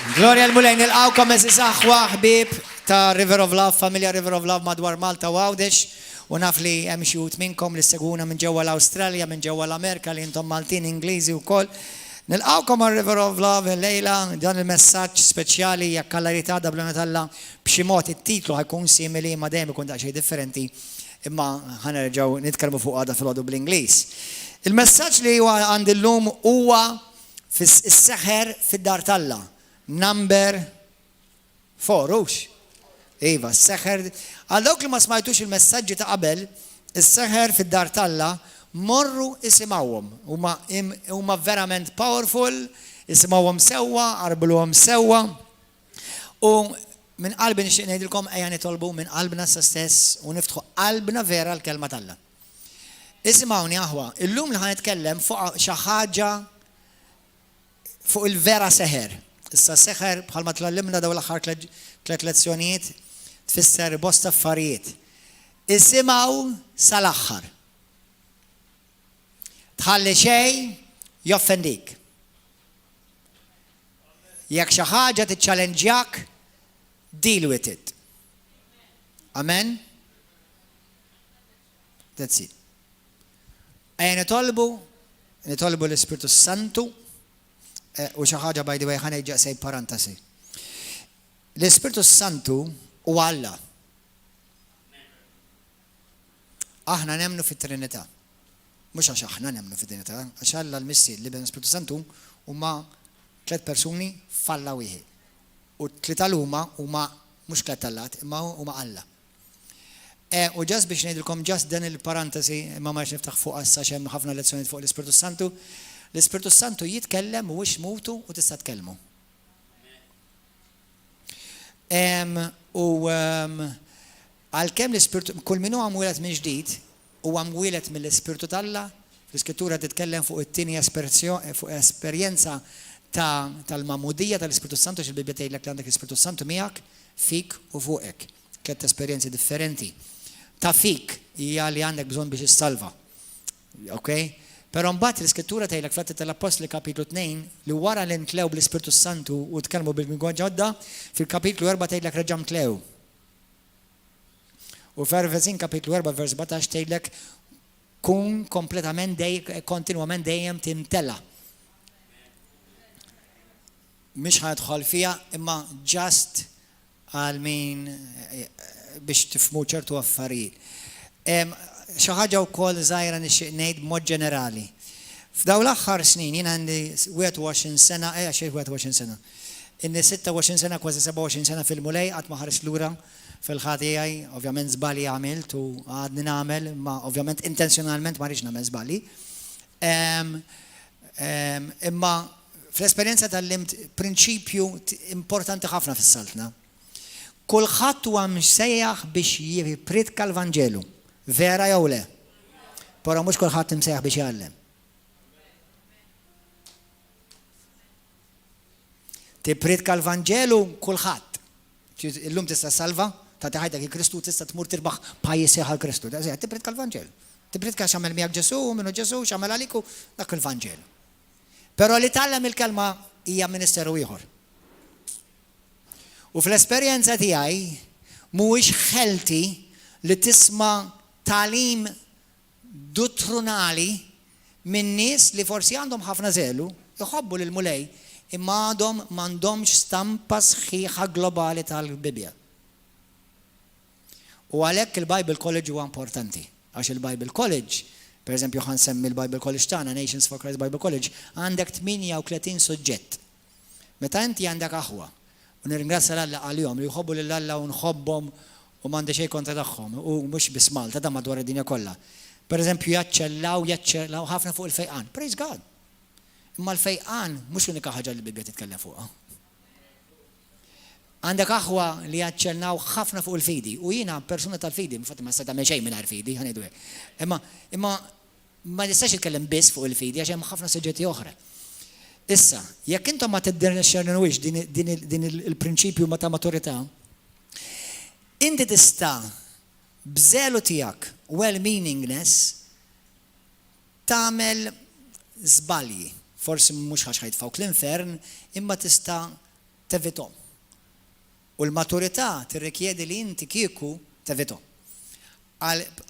Gloria l-mulejn il-qawkom eżisaħwa ħbib ta' River of Love, familja River of Love madwar Malta u Għawdex. U naf li hemm xi wħud minnkom li seguna minn ġewwa l-Awstralja, minn ġewwa l-Amerika li intom Maltin Ingliżi wkoll. Nilqawkom għal River of Love lejla dan il-messaġġ speċjali jekk alla ritada bla Alla b'xi mod it-titlu ħajkun simili ma dejjem ikun daqsxejn differenti imma ħanerġgħu nitkellmu fuq għada fil-għodu bl-Ingliż. Il-messaġġ li huwa għandi llum huwa fis-seħħer fid-dar tal-Alla. Number 4, ux. Iva, s-seħħer. Għal dawk li ma smajtux il-messaġġi ta' qabel, is-seħħer fid-dar tal-Alla morru isimgħuhom. Huma verament powerful, isimgħuhom sewwa, qarbluhom sewwa. U minn qalbi nixtieq ngħidilkom ejja nitolbu minn qalbna stess u niftħu qalbna vera l-kelma tal-Alla. Isimgħuni aħwa, illum li ħanitkellem fuq xi ħaġa fuq il-vera seħer. Issa seħer bħalma tlallimna daw l-aħħar 3 lezzjonijiet tfisser bosta affarijiet. Isimgħu sal-aħħar. Tħalli xejn joffendik. Jekk xi ħaġa tiċċallenġjak, deal with it. Amen? That's it. Ejja nitolbu l-Ispiritu Santu. U xi ħaġa by the way ħaneġġaq sej parantesi. L-Ispiritu Santu u Alla. Aħna nemmnu fit-Trinità. Mhux għax aħna nemmnu fit-Trinità, għax Alla l-Missi li ben l-Ispiritu Santu huma 3 persuni falla wieħed. U 3 huma mhux 3 Allat, imma huma Alla. U ġast biex ngħidilkom ġast dan il-parantesi imma ma niftaħ fuq issa hemm ħafna lezzjonijiet fuq l-Ispiritu Santu. L-Ispiritu Santu jitkellem u wix mutu u tista' tkellmu. Għalkemm l-Ispiritu kull min huwa mwieled minn ġdid huwa mwieled mill-Ispiritu tal-Alla, l-Iskrittura titkellem fuq it-tieni esperjenza tal-mamudija tal-Ispiritu Santu x'il-Bibja tgħidlek li għandek l-Ispiritu Santu miegħek fik u fuqek. 3 esperjenzi differenti. Ta' fik hija li għandek bżonn biex issalva. Okay? Però mbagħad l-Iskrittura tgħidlek fl-Atti tal-Apostoli kapitlu 2 li wara li ntlew bl-Ispiritu Santu u tkellmu bil-lingwa ġodda, fil-kapitlu 4 tgħidlek reġa' ntlew. U f'Efesin kapitlu 4 vers 17 tgħidlek kun kompletament kontinwament dejjem timtella. Mhix ħadħol fiha imma just għal min biex tifhmu ċertu affarijiet. Xi ħaġa wkoll żgħira nixtieq ngħid b'mod ġenerali. F'daw l-aħħar snin jien għandi 21 sena, xejn 21 sena. Inni 26 sena kważi 27 sena fil-mulej qatt ma ħares lura fil-ħati tiegħi, ovvjament żbalji għamilt u għadni nagħmel, ma ovvjament intenzjonalment ma rridx nagħmel żbalji. Imma fl-esperjenza tal-limt prinċipju importanti ħafna fis-saltna. Kulħadd huwa msejjaħ biex jipritka l-Vanġelu. Vera jew le? Però mhux kulħadd imsejjaħ biex jgħallem. Tipritka l-Vanġelu kulħadd. Illum tista' salva, tagħti ħajtek il-Kristu tista' tmur tirbaħ pajjiż għal Kristu. Tipritka l-Vanġelu. Tipritka x'għamel miegħek Ġesu, minnu Ġesu x'għamel għaliku dak il-Vanġelu. Però li tgħallem il-kelma hija ministeru ieħor. U fl-esperjenza tiegħi mhuwiex ħelti li tisma' talim dottrunali minn nies li forsi għandhom ħafna żelu, jħobbu lil-mulej, imma għadhom m'għandhomx stampa sħiħa globali tal-Bibja. U għalhekk il-Bible College huwa importanti, għax il-Bible College, pereżempju ħansemmi il-Bible College tagħna, Nations for Christ Bible College, għandek 38 suġġett. Meta inti għandek aħwa, u nirringrazzja l-Alla għalihom li jħobbu lill-Alla u nħobbhom u m'għandi xejn kontra tagħhom u mhux biss Malta da madwar id-dinja kollha. Pereżempju jaċċellaw ħafna fuq il-fejqan. Praise God. Imma l-fejqan mhux l-unika ħaġa li l-Bibja titkellem fuqha. Għandek aħwa li jaċċellaw ħafna fuq il-fidi u jiena persuna tal-fidi, infatti ma sta tagħmel xejn mingħajr fidi, ħanejdu hekk. Imma ma nistax nitkellem biss fuq il-fidi għax hemm ħafna suġġetti oħra. Issa, jekk intom ma tidderxxernux din il-prinċipju ta' maturità, inti tista' bżelu tiegħek well-meaningness tagħmel żbalji. Forsi mhux ħax ħajtfawk l-infern, imma tista' tevitom. U l-maturità tirrikjedi li inti kieku tevitom.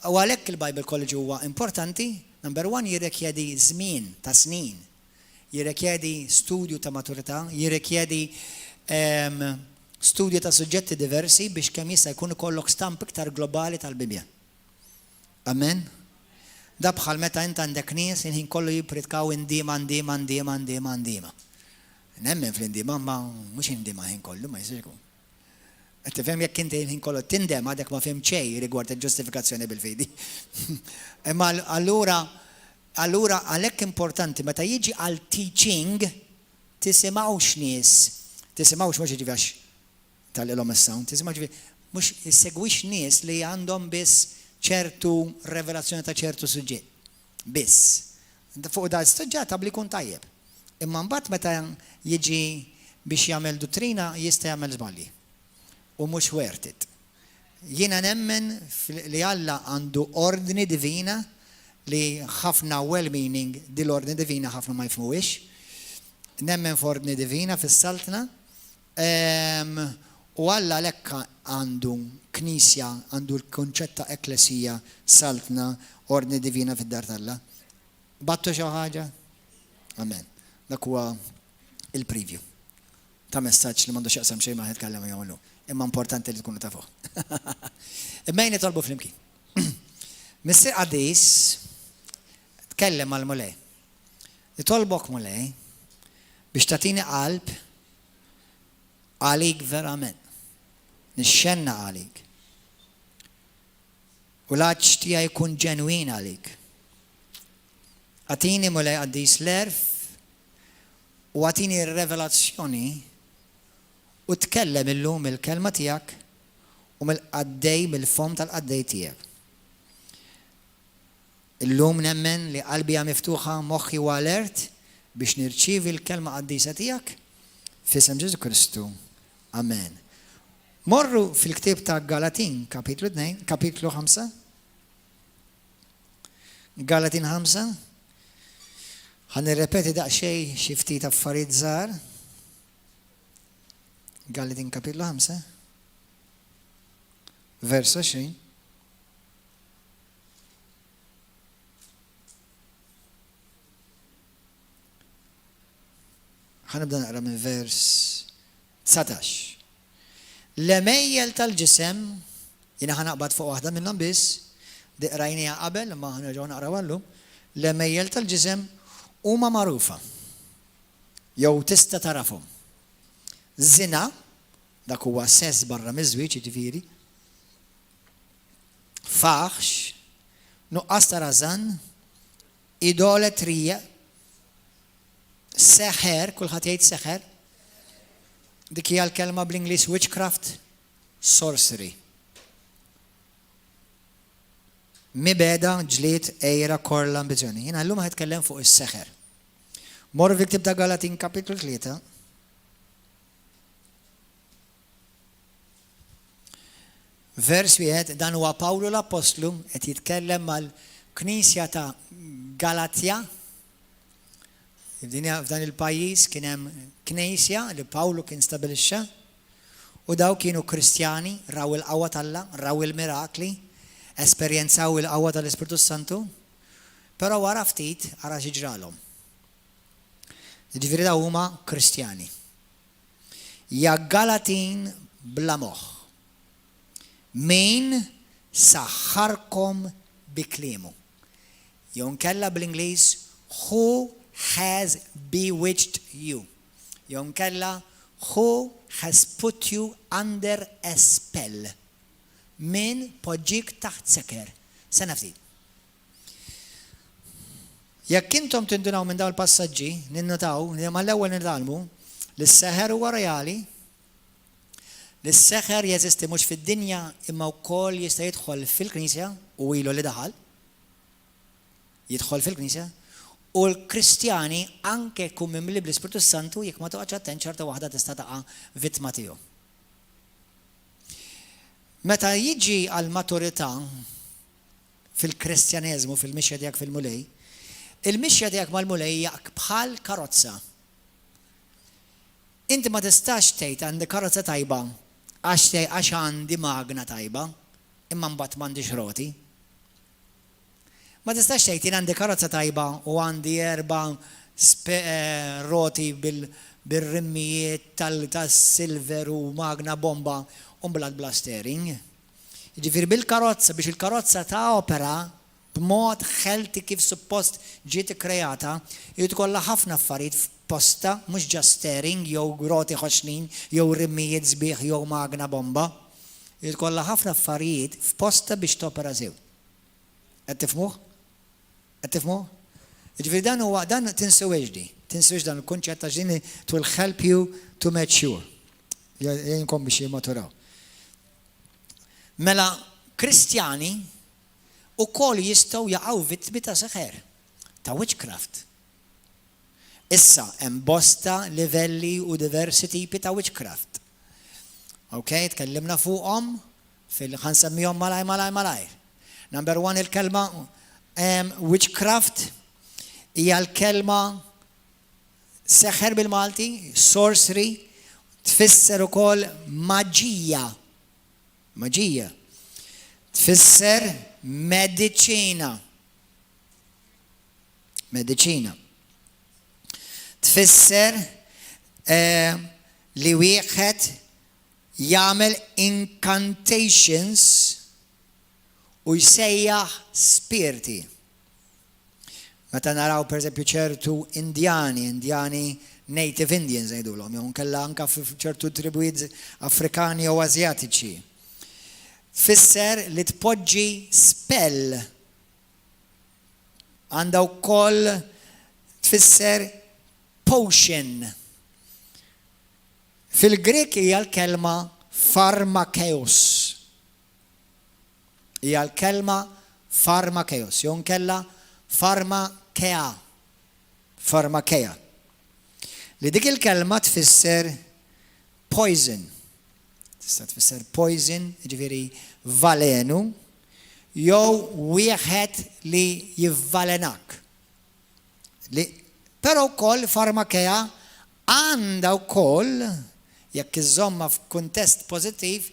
U għalhekk il-Bible College huwa importanti, number one jirrikjedi żmien ta' snin, jirrikjedi studju ta' maturità, jirrikjedi studju ta' suġġetti diversi biex kemm jista' jkun ikollok stamp iktar globali tal-Bibja. Amen? Da bħal meta int għandek nies inħin kollu jippritkaw indima. Nemmen fl-indima ma mhux indima ħin kollu ma jsirku. Qed tifhem jekk inti ħin kollu tindem għadek ma fim xejn rigward il-ġustifikazzjoni bil-fidi. Imma allura għalhekk importanti meta jiġi għal teaching tisimgħux nies, tisimgħux mhux jiġifieri tal-ilhom is-sound, tisimgħu ġifieri mhux issegwix nies li għandhom biss ċertu revelazzjoni ta' ċertu suġġett. Biss. Fuq da suġġett tabli kun tajjeb. Imma mbagħad meta jiġi biex jagħmel dottrina jista' jagħmel żbalji. U mhux worth it. Jiena nemmen li Alla għandu ordni divina li ħafna well-meaning dil-ordni divina ħafna ma jfhmuhiex. Nemmen f'ordni divina fis-saltna. U Alla lekka għandu knisja, għandu l-konċett ta' ekklesija, saltna, ordni divina fid-dar tal-Alla. Battu xi ħaġa? Amen. Dak huwa il-preview ta' messaġġ li m'għandux jaqsam xejn ma ħetkellem jagħmlu. Imma importanti li tkunu tafu. Imma jien nitolbu flimkien. Missier Qadis tkellem mal-mulej. Nitolbok mulej biex tagħtini qalb għalik verament. Nixxenna għalik. U l-għadġ tiegħi jkun ġenwin għalik. Għatini mulej Qadis l-erf u għatini r-revelazzjoni u tkellem illum il-kelma tiegħek u mill-qaddej mill-fom tal-qaddej tiegħek. Illum nemmen li qalbi hija miftuħa moħħi u alert biex nirċievi l-kelma qaddisa tiegħek f'isem Ġesu Kristu. Amen. Morru fil-ktieb ta' Galatin, kapitlu 2, kapitlu 5. Galatin 5. Ħan nirrepeti daqsxejn xi ftit affarijiet żgħar. Galatin kapitlu 5. Vers 20. Ħanibda naqra minn vers 19. L-emejjel tal-ġisem, jiena ħanaqbad fuq waħda minnhom biss, diqrajnija qabel, imma ħanerġgħu naqraw llum. L-emejjel tal-ġisem huma magħrufa. Jew tista' tarafhom. Żina, dak huwa sess barra miż-żwieġ jiġifieri. Faħx, nuqqas ta' rażan, idoletrija, seħer, kulħadd jgħid seħer. Dik hija l-kelma bl-Ingliż witchcraft, sorcery. Mibeda, ġlied, ejra, korla, ambizzjoni. Jiena llum ħetkellem fuq is-seħer. Morru fil-ktieb ta' Galatin kapitlu 3. Vers wieħed dan huwa Pawlu l-Apostlu qed jitkellem mal-Knisja ta' Galatja. F'dan il-pajjiż kien hemm knisja li Pawlu kien stabilixxa u daw kienu Kristjani, raw il-qawwa tal-Alla, raw il-mirakli, esperjenzaw il-qawwa tal-Ispiritu Santu, però wara ftit ara ġralhom. Jiġifieri daw huma Kristjani. Ja Galatin bla moħħ. Min saħħarkom bi kliemu. Jew nkella bl-Ingliż who has bewitched you. Jew nkella who has put you under a spell. Min poġġik taħt seker. Sena ftit. Jekk intom tindunaw minn dawn il-passaġġi, ninnotaw, mal-ewwel nitgħallmu li s-seħer huwa reali, li s-seħer jeżisti mhux fid-dinja imma wkoll jista' jidħol fil-Knisja u ilu li daħal. Jidħol fil-Knisja. U l-Kristjani anke jkun mimli bl-Ispiritu Santu jekk ma toqgħodx attent ċerta waħda tista' taqa' vittma tiegħu. Meta jiġi għal maturità fil-Kristjaneżmu fil-mixja tiegħek fil-mulej, il-mixja tiegħek mal-mulej hija bħal karozza. inti ma tistax tgħid għandi karozza tajba għax għandi magna tajba, imma mbagħad m'għandix roti. Ma tistax tgħid jien għandi karozza tajba u għandi 4 roti bil-rimmijiet tas-silver u magna bomba u mbagħad bla steering. Jiġifieri bil-karozza biex il-karozza ta' opera b'mod ħelti kif suppost ġiet ikkreata, jrid tkollha ħafna affarijiet f'posta, mhux ġast steering jew roti ħoxnin, jew rimmijiet sbieħ jew magna bomba. Jrid tkollha ħafna affarijiet f'posta biex topera sew. Qed tifhmuh? Qed tifhmuh? Jiġifieri dan huwa dan tinsewx di. Tinsewx dan il-kunċett għax din will help you to mature. Jgħinkom biex jimmaturaw. Mela Kristjani ukoll jistgħu jaqgħu vittmi ta' seħer, ta' witchcraft. Issa hemm bosta livelli u diversi tipi ta' witchcraft. Okay, tkellimna fuqhom ħansemmihom malajr. Number 1 il-kelma witchcraft hija l-kelma seħer bil-Malti, sorcery, tfisser ukoll maġija. Maġija. Tfisser medicina. Medicina. Tfisser li wieħed jagħmel incantations u jsejjaħ spiriti. Meta naraw pereżempju ċertu Indjani Native Indians ngħidulhom, jew nkella anke f'ċertu tribwiet Afrikani jew Asjatiċi. Tfisser li tpoġġi spell. Għandha wkoll tfisser potion. Fil-Grek hija l-kelma pharmakeos. Hija l-kelma pharmakeos, jew nkella pharmakea. Pharmakea. Li dik il-kelma tfisser poison. Tista' tfisser poison, ġifieri valenu, jew wieħed li jivvalenak. Però wkoll farmakea għandha wkoll jekk iżomma f'kuntest pożittiv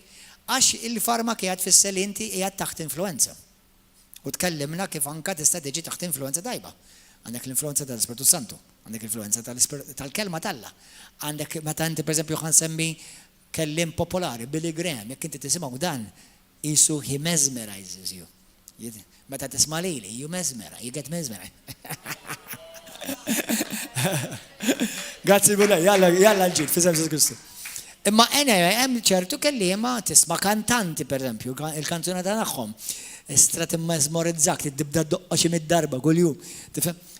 għax il-farmakea tfisser li inti qiegħed taħt influenza. U tkellimna kif anke tista' tiġi taħt influenza tajba. Għandek l-influenza tal-Ispirtu Santu, għandek l-influenza tal-kelma talla. Għandek meta inti pereżempju ħansemmi kellim popolari, Billy Graham, jekk inti tisimgħu dan, isu he mesmerizes you. Meta tisma' lili, you get mesmerized. Grazzi Billy, jalla l-ġid, fisem Kristu. Imma hemm ċertu kelliema tisma' kantanti pereżempju, il-kanzuna tagħhom. Strat immesmorizzak li tibda ddoqqa xi mid-darba kuljum.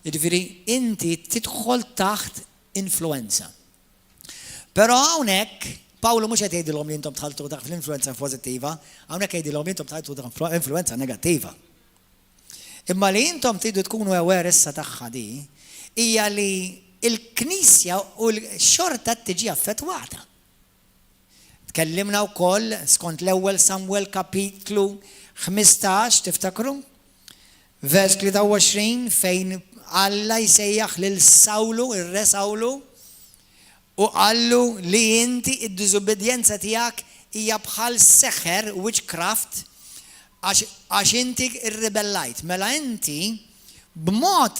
Jiġifieri inti tidħol taħt influenza. Però hawnhekk Pawlu mhux qed jgħidilhom li intom tħaltu taħt l-influenza pożittiva, hawnhekk jgħidilhom li intom tħaltu taħt influenza negattiva. Imma li intom tridu tkunu aware issa tagħha di hija li l-Knisja u l-xorta tiġi affettwata. Tkellimna wkoll skont l-ewwel Samwel kapitlu 15 tiftakru? Vers 23 fejn Alla jsejjaħ lil Sawlu, ir-re Sawlu, u qallu li inti id-diżobbedjenza tiegħek hija bħal seħer witchcraft għax inti irribellajt. Mela inti b'mod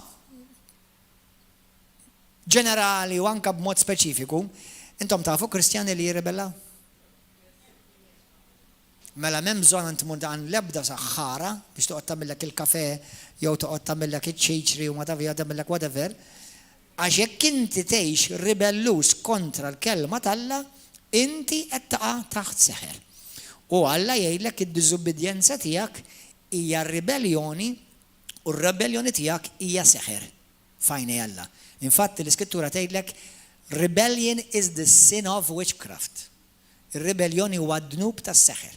ġenerali u anke b'mod speċifiku, intom tafu Kristjani li jirribellaw? Mela m'hemm bżonn inti dan l-ebda saħħara biex toqgħod tagħmellek il-kafè jew toqgħod tagħmellek iċ-ċiċri u ma taf tagħmellek whatever. Għax jekk inti tgħix ribellus kontra l-kelma talla, inti qed taqa' taħt seħer. U Alla jgħidlek id-diżubbidjenza tiegħek hija ribelljoni u r-rebelljoni tiegħek hija seħer. Fajni Alla. Infatti l-Iskrittura tgħidlek rebellion is the sin of witchcraft. Ir-rebelljoni huwa d-dnub tas-seħer.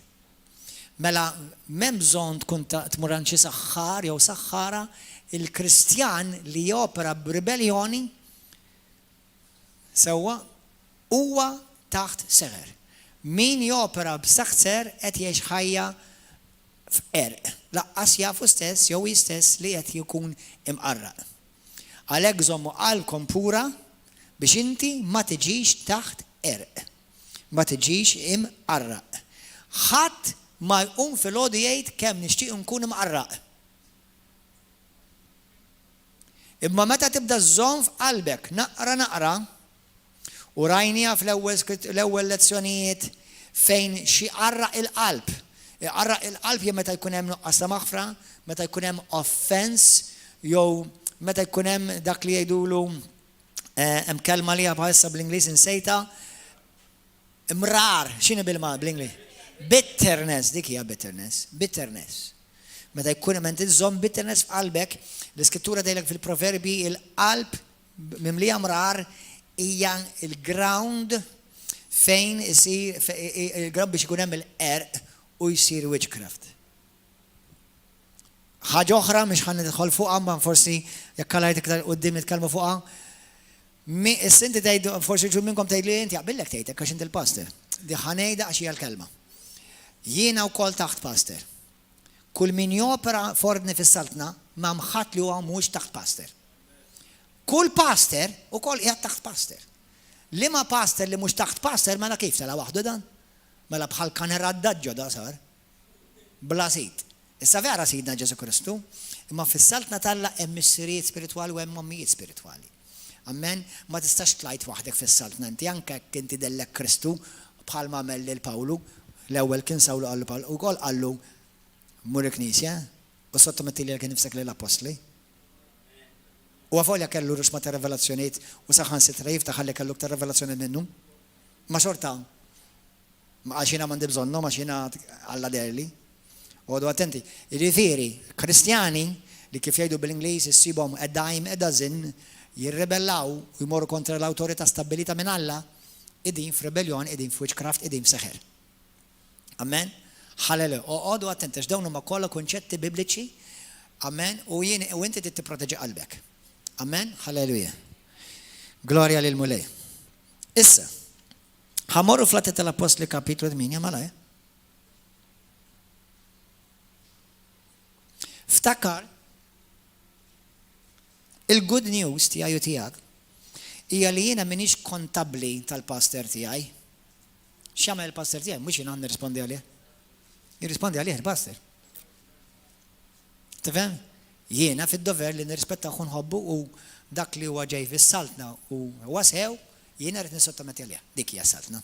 Mela m'hemm bżonn tkun tmur għand xi saħħar jew saħħara, il-Kristjan li jopera b'ribelljoni sewwa huwa taħt seħer. Min jopera b'saħħer qed jgħix ħajja f'erq. Laqqas jafu stess jew istess li qed jkun imqarraq. Għalhekk żommu qalbkom pura biex inti ma tiġix taħt erq. Ma tiġix imqarraq. Ħadd ma jqum filgħodu jgħid kemm nixtieq nkun imqarraq. Imma meta tibda żżomm f'qalbek naqra u rajnija fl-ewwel lezzjonijiet fejn xi qarraq il-qalb. Qarraq il-qalb jew meta jkun hemm nuqqas ta' maħfra, meta jkun hemm offense, jew meta jkun hemm dak li jgħidulu hemm kelma li bħalissa bl-Ingliż insejta imrar, x'inhi bl-Ingliż? Bitterness, dik hija bitterness. Meta jkun hemm inżomm bitterness f'qalbek, l-Iskrittura tgħidlek fil-Proverbi il-qalb mimlija mrar hija il-ground fejn isir il-ground biex ikun hemm il-erq u jsir witchcraft. Ħaġa oħra mhix ħan nidħol fuqha ma forsi jekk kalajt iktar quddiem nitkellmu fuqha. Is-inti tgħidu forsi ġu minnkom tgħidli inti jaqbillek tgħidek għax inti l-pastor. Di ħanejda għax hija l-kelma. Jiena wkoll taħt pastor. Kull min jopera f'ordni fis-saltna ma mħatt li huwa mhux taħt pastor. Kull pastor ukoll qiegħed taħt pastor. Liema pastor li mhux taħt pastor mela kif sala waħdu dan? Mela bħal kanera d-daġġo da sar. Bla sit. Issa vera Sidna Ġesu Kristu, imma fis-saltna talla hemm missirijiet spiritwali u hemm mommijiet spiritwali. Amen, ma tistax tlajt waħdek fis-saltna inti anke inti dellek Kristu bħalma għamel lil Pawlu, l-ewwel kien Sawlu qallu Pawlu ukoll qallu mur il-Knisja u sottometti li kien nifsek lill-Apostli. U għafolja kellu ruxma ta' revelazzjoniet u saħan sitrejf taħalli kellu ta' revelazzjoni minnu. Ma xorta, ma għaxina mandi bżonno, ma xina għalla derli. U għadu attenti, il-riferi, kristjani li kif jgħidu bil-Inglis jissibom a dime a dozen jirrebellaw u jmorru kontra l-autorita stabilita minn Alla, id-din f'rebellion, id-din f'witchcraft, id-din f'seħer. Amen? Halleluja. U għadu attenti, x'dawnu ma kolla konċetti bibliċi, amen, u inti t-proteġi qalbek. Amen? Halleluja. Gloria lil mulej. Issa, ħamorru fl-Atti tal-Apostli kapitlu 8, malaj. Ftakar, il-good news tiegħi u tiegħek hija li jiena m'iniex kontabbli tal-pastor tiegħi. X'jagħmel il-pastor tiegħi? Mhux jiena nirrispondi għalih. Jirrispondi għalih il-pastor. Tifhem? Jiena fid-dover li nirrispettaw u nħobbu u dak li huwa ġej fis-saltna u wasew, jiena rrid nisottometti għalih. Dik hija saltna.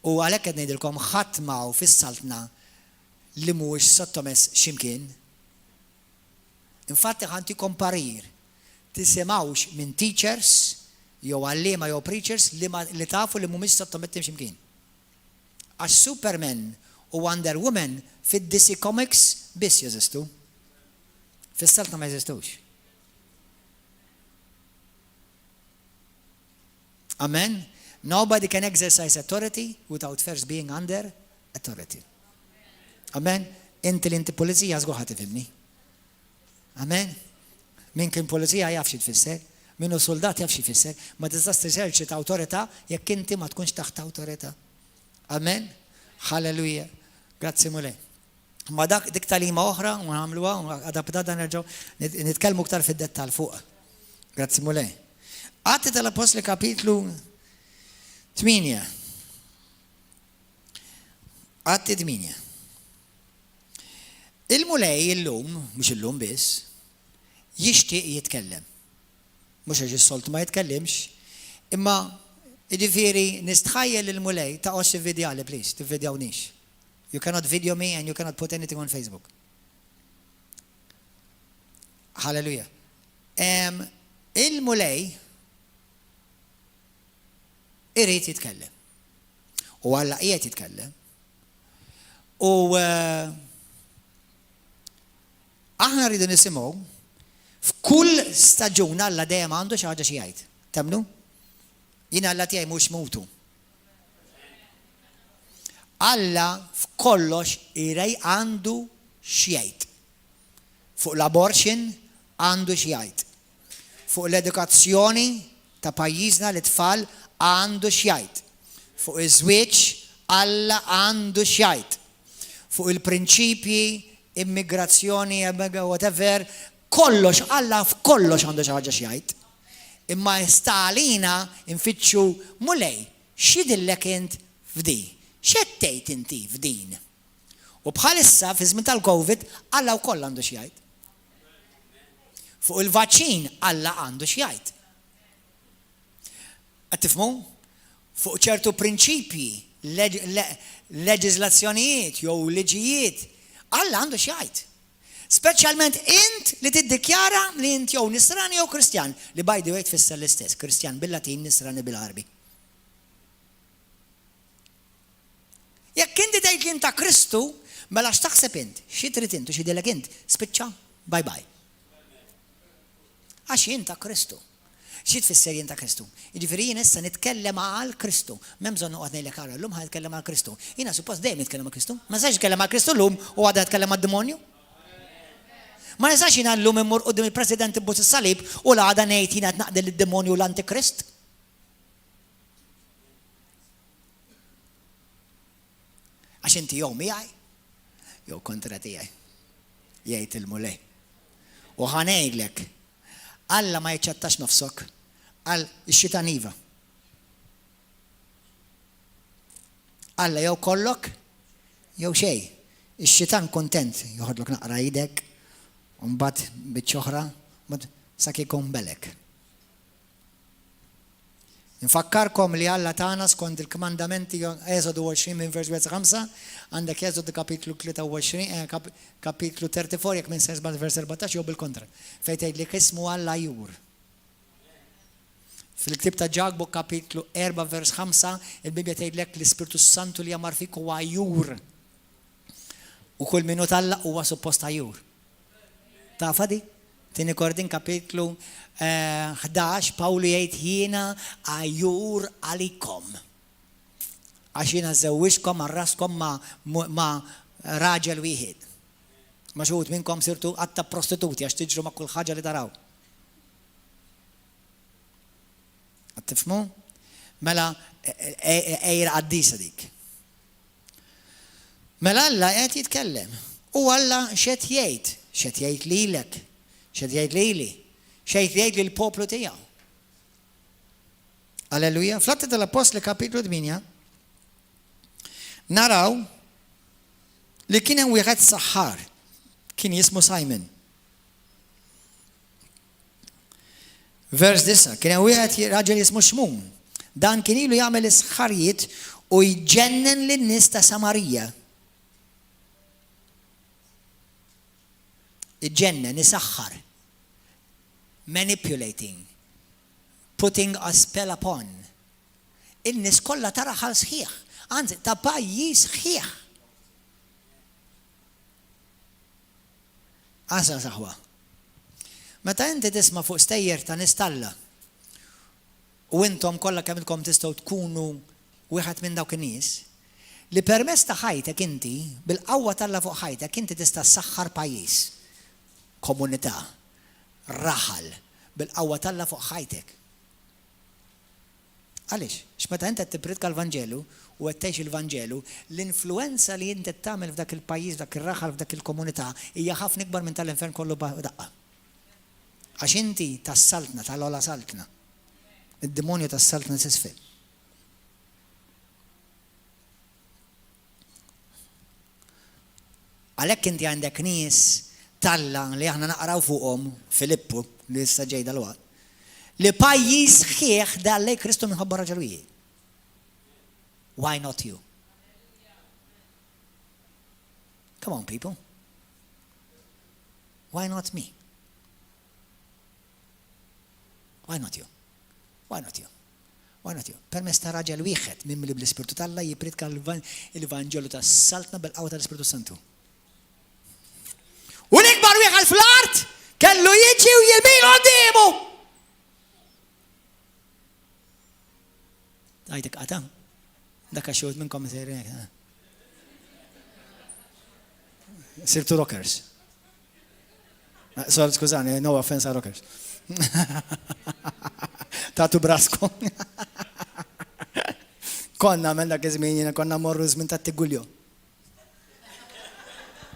U għalhekk qed ngħidilkom ħadd magħu fis-saltna li mhuwiex sottomess x'imkien. Infatti ħantikom parir tisimgħux minn teachers jew għalliema jew preachers li tafu li mhumiex sottometti x'imkien. Għax Superman u Wonder Woman fid-DC Comics biss jeżistu. Fis-saltna ma jeżistux. Amen? Nobody can exercise authority without first being under authority. Amen? Inti l-inti polizija żgħuħat tifhimni. Amen? Min kien polizija jaf xi tfisser, minnu soldat jaf xi tfisser, ma tistax teżerċita awtorità jekk inti ma tkunx taħt awtorità. Amen? Halleluja. Grazzi mulej. Ma dik talima oħra u nagħmluha u adattata nerġgħu nitkellmu aktar fid-dettall fuq. Grazzi mulej. Atti tal-Apostli kapitlu 8. Atti 8. Il-mulej illum, mhux illum biss, jixtieq jitkellem. Mhux għax is-solt ma jitkellimx, imma jiġifieri nistħajjel il-mulej ta' ox vidjali, please, tivvidjawnix. You cannot video me and you cannot put anything on Facebook. Hallelujah. Il-mulej irrid jitkellem. U Alla qiegħed jitkellem. U aħna rridu nisimgħu f'kull staġun Alla dejjem għandu xi ħaġa xi jgħid. Temnu? Jien Alla tiegħi mhux mutu. Alla f'kollox irej għandu xi jgħid. Fuq l-abortion għandu xi jgħid. Fuq l-edukazzjoni ta' pajjiżna l-tfal għandu xi jgħid. Fuq iż-żwieġ Alla għandu xi jgħid. Fuq il-prinċipji immigrazzjoni, whatever, kollox, Alla f'kollox għandu xi ħaġa xi jgħid. Imma stalina infittxu mulej, x'idillek int f'di? X'qed inti f'din? U bħalissa fi żmien tal-Covid Alla wkoll għandu xi jgħid. Fuq il-vaċċin Alla għandu xi jgħid. Qed tifhmu? Fuq ċertu prinċipji, leġiżlazzjonijiet jew liġijiet Alla għandu xi jgħid. Speċjalment int li tiddikjara li int jew Nisrani jew Kristjan, li by the way tfisser l-istess, Kristjan bil-Latin, Nisrani bil-Arbi. Jekk inti tgħid li int ta' Kristu, mela x'taħseb int? Xi trid int u xi dilek int? Spiċċa, bye bye. Għax jien ta' Kristu. Xi tfisser jien ta' Kristu? Jiġifieri jien issa nitkellem għal Kristu. M'hemm bżonn noqgħod ngħidlek ara llum ħa nitkellem għal Kristu. Jiena suppost dejjem nitkellem għal Kristu. Ma nistax nitkellem għal Kristu llum u għadha nitkellem għad-demonju. Ma nistax jiena llum immur quddiem il-President ibbus is-salib u l-għada ngħid jiena qed naqdel id-demonju l-Antikrist. Għax inti jew miegħi jew kontra tiegħi. Jgħid il-mulej. U ħanejdlek Alla ma jiċċattax nofsok għal ix-xitan iva. Alla jew kollok jew xejn. Ix-xitan kontent joħodlok naqra idek u mbagħad biċ-ċoħra sak ikun belek. Nfakkarkom li Alla tagħna skont il-kmandamenti Eżodu 20 minn vers 5, għandek Eżodu kapitlu 23, kapitlu 34 jekk minn vers 14 jew bil-kontra. Fejn tgħidlek ismu Alla Jur. Fil-ktieb ta' Ġagbuk kapitlu 4 vers 5, il-Bibja tgħidlek l-Ispirtu Santu li jamar fik huwa Jur. U kull minut Alla huwa suppost Jur. Tafa di? Tieni Kordin kapitlu 11 Pawlu jgħid jiena Ajur għalikom. Għax jiena żewwixkom arraskom ma' raġel wieħed. Ma xogħod minnkom sirtu qatta prostituti għax tiġru ma' kull ħaġa li taraw. Qed tifhmu? Mela ejra qaddisa dik. Mela Alla qed jitkellem. U Alla x'qed jgħid? X'qed jgħid lilek? X'qed jgħid lili? X'qed jgħid lill-poplu tiegħu. Alleluja. Fl-Atti tal-Apostli kapitlu 8 naraw li kien hemm wieħed saħħar kien jismu Simon. Vers 9 kien hemm wieħed raġel jismu Xmum. Dan kien ilu jagħmel isħarijiet u jġennen lin-nies ta' Samarija. Iġġennen, isaħħar. Manipulating, putting a spell upon. Il-nies kollha tara ħal sħiħ, anzi ta' pajjiż sħiħ. Asa saħwa. Meta inti tisma' fuq stejjer ta' nistalla u intom kollha kemm ilkom tistgħu tkunu wieħed minn dawk in-nies li permezz ta' ħajtek inti bil-qawwa talla fuq ħajtek inti tista' ssaħħar pajjiż, komunità, raħal bil-qawwa talla fuq ħajtek. Għaliex? X'meta inti qed tippredika l-Vanġelu u qed tgħix il-Vanġelu, l-influenza li inti tagħmel f'dak il-pajjiż, f'dak ir-raħal, f'dak il-komunità hija ħafna ikbar minn tal-infern kollu daqqa. Għax inti tassaltna, tal-ola saltna. Id-demonju tassaltna s'isfel. Għalhekk inti għandek nies Talla li aħna naqraw fuqhom Filippu li issa ġej dal-waqt li pajjiż sħiħ dallej Kristu minħabba raġel. Why not you? Come on people. Why not me? Why not you? Why not you? Why not you? Permezz ta' raġel wieħed mimli bl-Ispirtu Talla jipredika l-Evanġelu tas-saltna bil-qawwa tal-Ispirtu Santu. U l-ikbar wieħed fl-art kellu jiġi u jilbilu quddiemu. Għajtek qata? Dak għax xogħol minnkom isir hekk. Sirtu rockers. Sorry, skużani, no offense għal rockers. Tatu brasko. Konna minn dak iż-żmien konna morru żmien ta' Tigulju.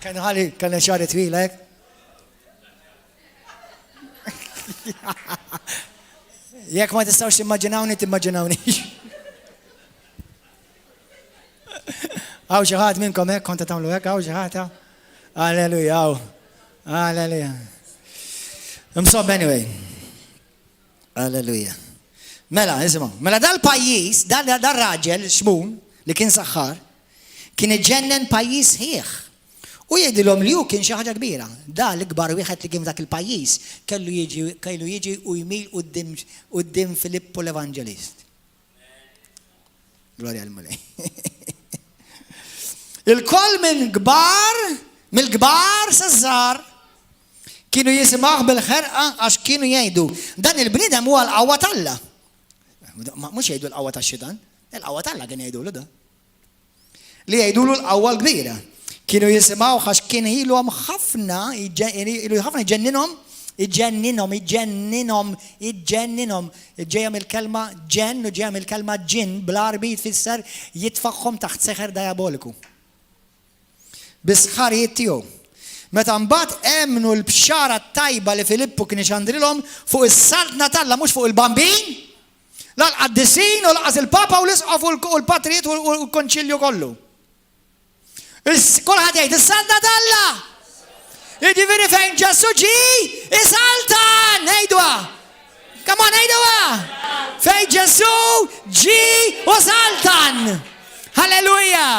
Kan xari twila hekk. Jekk ma tistgħux timmaġinawni timmaġinawnix. Għaw xi ħadd minnkom hekk kont tagħmlu hekk, għaw xi ħadd. Alleluja, għaw. Alleluja. Imsob anyway. Alleluja. Mela, isimgħu. Mela dal-pajjiż, dal-raġel xmun li kien saħħar, kien iġġennen pajjiż ħieħ. U jgħidilhom li hu kien xi ħaġa kbira. Da l-ikbar wieħed li kien dak il-pajjiż kellu jiġi u jmil quddiem Filippo l-Evanġelist. Glorja l-Mulej. Il-koll mill-kbar sażar kienu jisimgħu bil-ħerqa għax kienu jgħidu dan il-bniedem huwa l-qawwa t'Alla. Mhux jgħidu l-qawwa tax-xitan, l-qawwa t'Alla kien jgħidulu da. Li jgħidulu l-qawwa l-kbira. Kienu jisimgħu għax kien ilhom ħafna jġenninhom. Ġejja mill-kelma ġenn u ġejja mill-kelma ġinn bl-Arbi tfisser jitfaħħom taħt seħer diaboliku. Bisħarijiet tiegħu. Meta mbagħad emnu l-bxara tajba li Filippu kien ixandrilhom fuq is-saltna t'Alla mhux fuq il-bambin, l-qaddisin u laqas il-Papa u l-isqof u l-Patrijiet u l-Konċilju kollu. Kulħadd jgħid is-saltna t'Alla. Jiġifieri fejn Ġesu ġi, is-saltan ngħidwa. Come on ngħidwa. Fejn Ġesu ġi u saltan. Halleluja.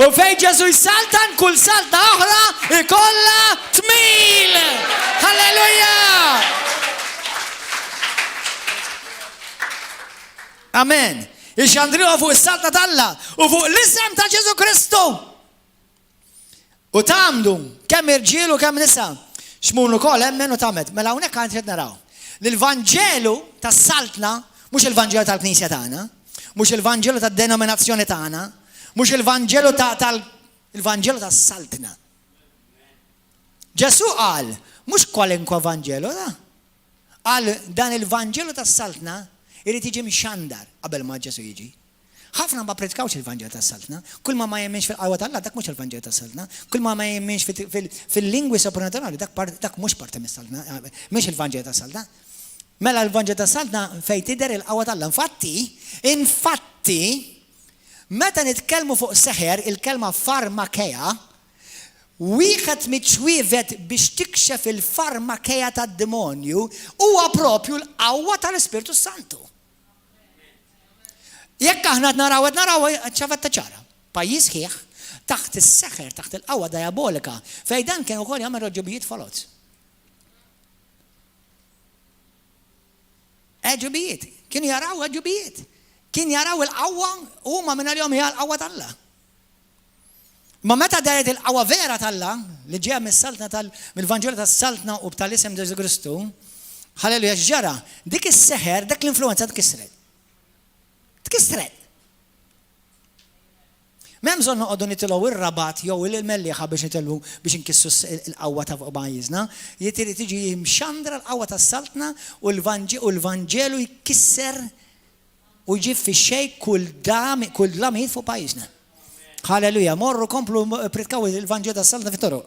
U fejn Ġesu jsaltan kull salta oħra ikollha tmil. Halleluja. Amen. Ixandriħu fuq is-saltna t'Alla u fuq l-isem ta' Ġesu Kristu. U tamdu kemm irġiel u kemm nisa. Xmun ukoll hemmen u tamet. Mela hawnhekk għand qed naraw. L-Vanġelu tas-saltna mhux il-Vanġelu tal-Knisja tagħna, mhux il-Vanġelu tad-denominazzjoni tagħna, mhux il-Vanġelu il-Vanġelu tas-saltna. Ġesu qal mhux kwalinkwa Vanġelu da. Qal dan il-Vanġelu tas-saltna irid jiġi mxandar qabel ma Ġesu jiġi. Ħafna ma ppretikawx il-Vanġelu tas-saltna, kull ma jemminx fil-qawwa t'Alla dak mhux il-Vanġelu tas-saltna, kull ma jemminx fil-lingwi soprannaturali dak mhux parti mis-saltna, mhux il-Vanġelu tas-saltna. Mela l-Vanġelu tas-saltna fejn tidher il-qawwa t'Alla. Infatti, meta nitkellmu fuq seħer il-kelma farmakeja, wieħed miċwieved biex tikxef il-farmakeja tad-demonju huwa proprju l-qawwa tal-Ispirtu Santu. Jekk aħna naraw ċavet ta' ċara, pajjiż ħieħ taħt is-seħer, taħt il-qawwa diabolika, fejn dan kien ukoll jagħmel raġubijiet folot. Ġubijiet, kienu jaraw ġubijiet. Kien jaraw il-qawwa huma minn għalihom hija l-qawwa t'Alla. Ma meta daret il-qawwa vera t'Alla li ġejja mis-saltna mill-Vanġelu tas-saltna u b'tal-isem Ġesu Kristu, ħalleluja ġara, dik is-seħer, dak l-influenza tkissret. M'hemm bżonn noqogħdu nitilgħu ir-rabat jew il-mellieħa biex nitilgħu biex inkissu l-qawwa ta' fuq pajjiżna, jitrid tiġi mxandra l-qawwa tas-saltna u l-Vanġelu jkisser u jġib fix-xejn kull lamit fuq pajjiżna. Halleluja, morru komplu pritkaw il-Vanġelu tas-saltna fit-toroq.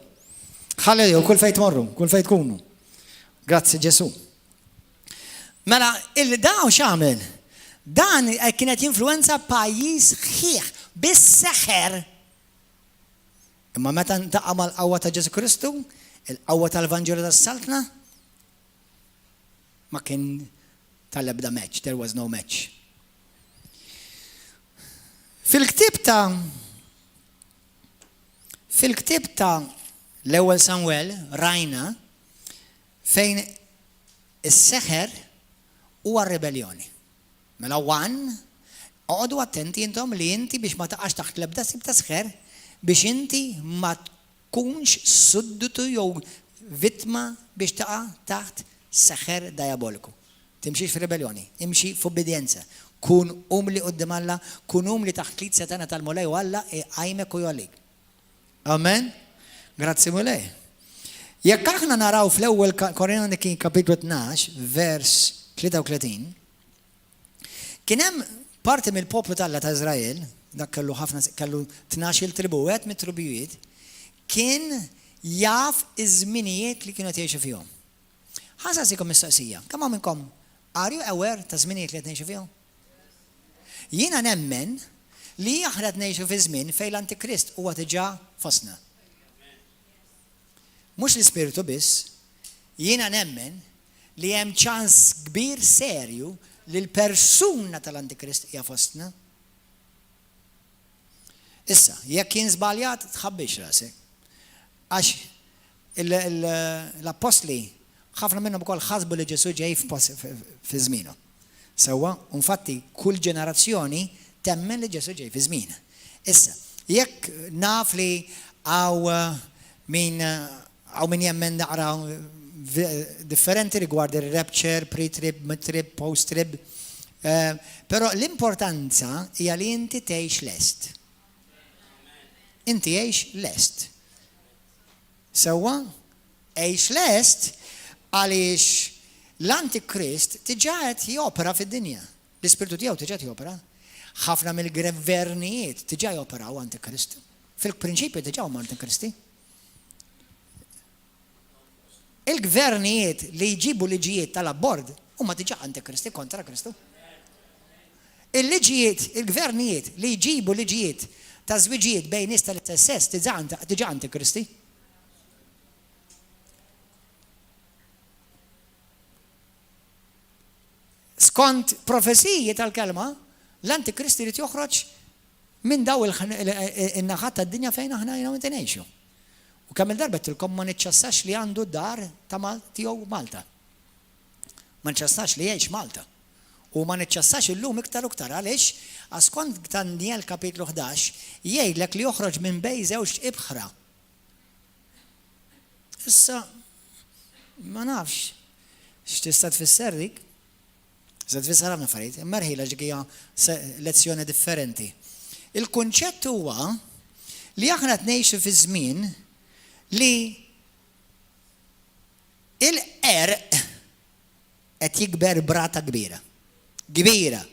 Halleluja, kull fejn tmorru, kull fejn tkunu. Grazzi Ġesu. Mela il-daw x'għamel? Dan kienet influenza pajjiż ħieħ bis-seħer. Imma meta ntaqa' mal-qawwa ta' Ġesu Kristu, il-qawwa tal-Vanġelu tas-saltna ma kien tal-ebda match, there was no match. Fil-ktib ta' l-ewwel Samwel rajna fejn is-seħer huwa rebellioni. Mela oqgħodu attenti intom li inti biex ma taqax taħt l-ebda sib ta' seħer biex inti ma tkunx sudditu jew vittma biex taqa' taħt seħer diaboliku. Timxiex f'rebellioni, imxi f'obbedjenza. Kun umli qudiem Alla, kun umli taħt lid setana tal-mulej u Alla għajmek u jollik. Amen? Grazzi mulej. Jekk aħna naraw fl-ewwel Korinti kapitlu 12, vers 33, kien hemm parti mill-poplu t'Alla ta' Iżrael, dak kellu 12 tribu, mit-tribujiet, kien jaf iż-żminijiet li kienu jgħixu fihom. Ħasasikom mistaqsija, kemm minnkom Are you aware ta' żminijiet li qed ngħixu fihom? Jiena nemmen li aħna qed ngħixu fi żmien fejn l-Antikrist huwa diġà fostna. Mhux l-Ispiritu biss, jiena nemmen li hemm ċans kbir serju li l-persuna tal-Antikrist hija fostna. Issa, jekk jien żbaljat tħabbix rasek. Għax l-apostli ħafna minnhom ukoll ħasbu li Ġesu ġej fi żmienu. Sewwa, infatti kull ġenerazzjoni temmen li Ġesu ġej fi żmien. Issa, jekk naf li min jemmen naqra differenti rigward il-rapture, pre-trib, mid-trib, post-trib, però l-importanza hija li inti tgħix lest. Inti għex lest. Sewwa, għex lest għaliex l-Antikrist tiġà qed jopera fid-dinja. L-Ispiritu tiegħu tiġà jopera. Ħafna mill-gvernijiet tiġà joperaw Antikrist. Fil-prinċipju tiġà huma Antikristi. Il-gvernijiet li jġibu liġijiet tal-abbord huma diġà Antikristi kontra Kristu. Il-gvernijiet li jġibu liġijiet ta' żwiġijiet bejn nies tal-istess sess diġà Antikristi. Skont profeziji tal-kelma, l-Antikristi irid joħroġ minn daw in-naħat tad-dinja fejn aħna jiena inti ngħixu. U kemm il-darba tilkom ma niċċassax li għandu dar ta' tiegħu Malta. Ma niċċassax li jgħix Malta. U ma niċċassax illum iktar u iktar għaliex għaskont Daniel kapitlu 11 jgħidlek li joħroġ minn bejn żewġ ibħra. Issa ma nafx x'tista' tfisser dik. Tista' tfisser ħafna affarijiet, imma rħila ġgija lezzjoni differenti. Il-kunċett huwa li aħna qed ngħixu fi żmien li il-qerq qed jikber brata kbira. Kbira.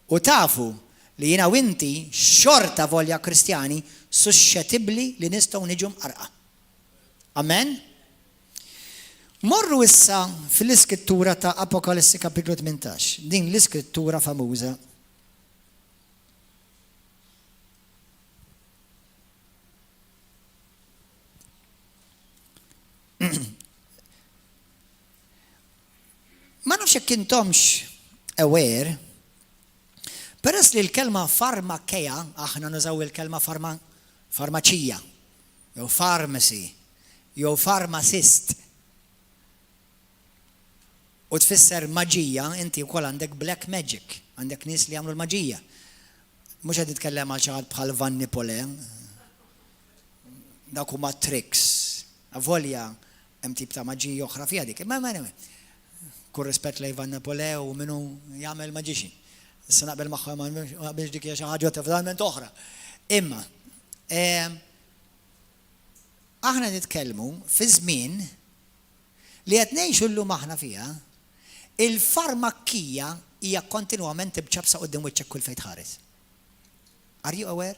U tafu li jiena u inti xorta volja Kristjani suscettibbli li nistgħu niġu mqarqa. Amen? Morru issa fil-iskrittura ta' Apokalissi kapitlu 18. Din l-iskrittura famuża. Ma nafx jekk intomx aware, peress li l-kelma farmakeja, aħna nużaw il-kelma farmaċija, jew pharmacy, jew pharmacist. U tfisser maġija, inti wkoll għandek black magic, għandek nies li jagħmlu l-maġija. Mhux qed titkellem għal xi ħadd bħal Van Napoleon. Dak huma tricks. Avolja hemm tip ta' maġija oħra fiha dik. Ma kull rispett lejn Van Napoleon u minnu jagħmel magician. Issa naqbel magħha ma naqbilx dik hija xi ħaġa totalment oħra. Imma aħna nitkellmu fi żmien li qed ngħixu llum aħna fiha, il-farmakkija hija kontinwament tibċabsa quddiem wiċċek kull fejn tħares. Are you aware?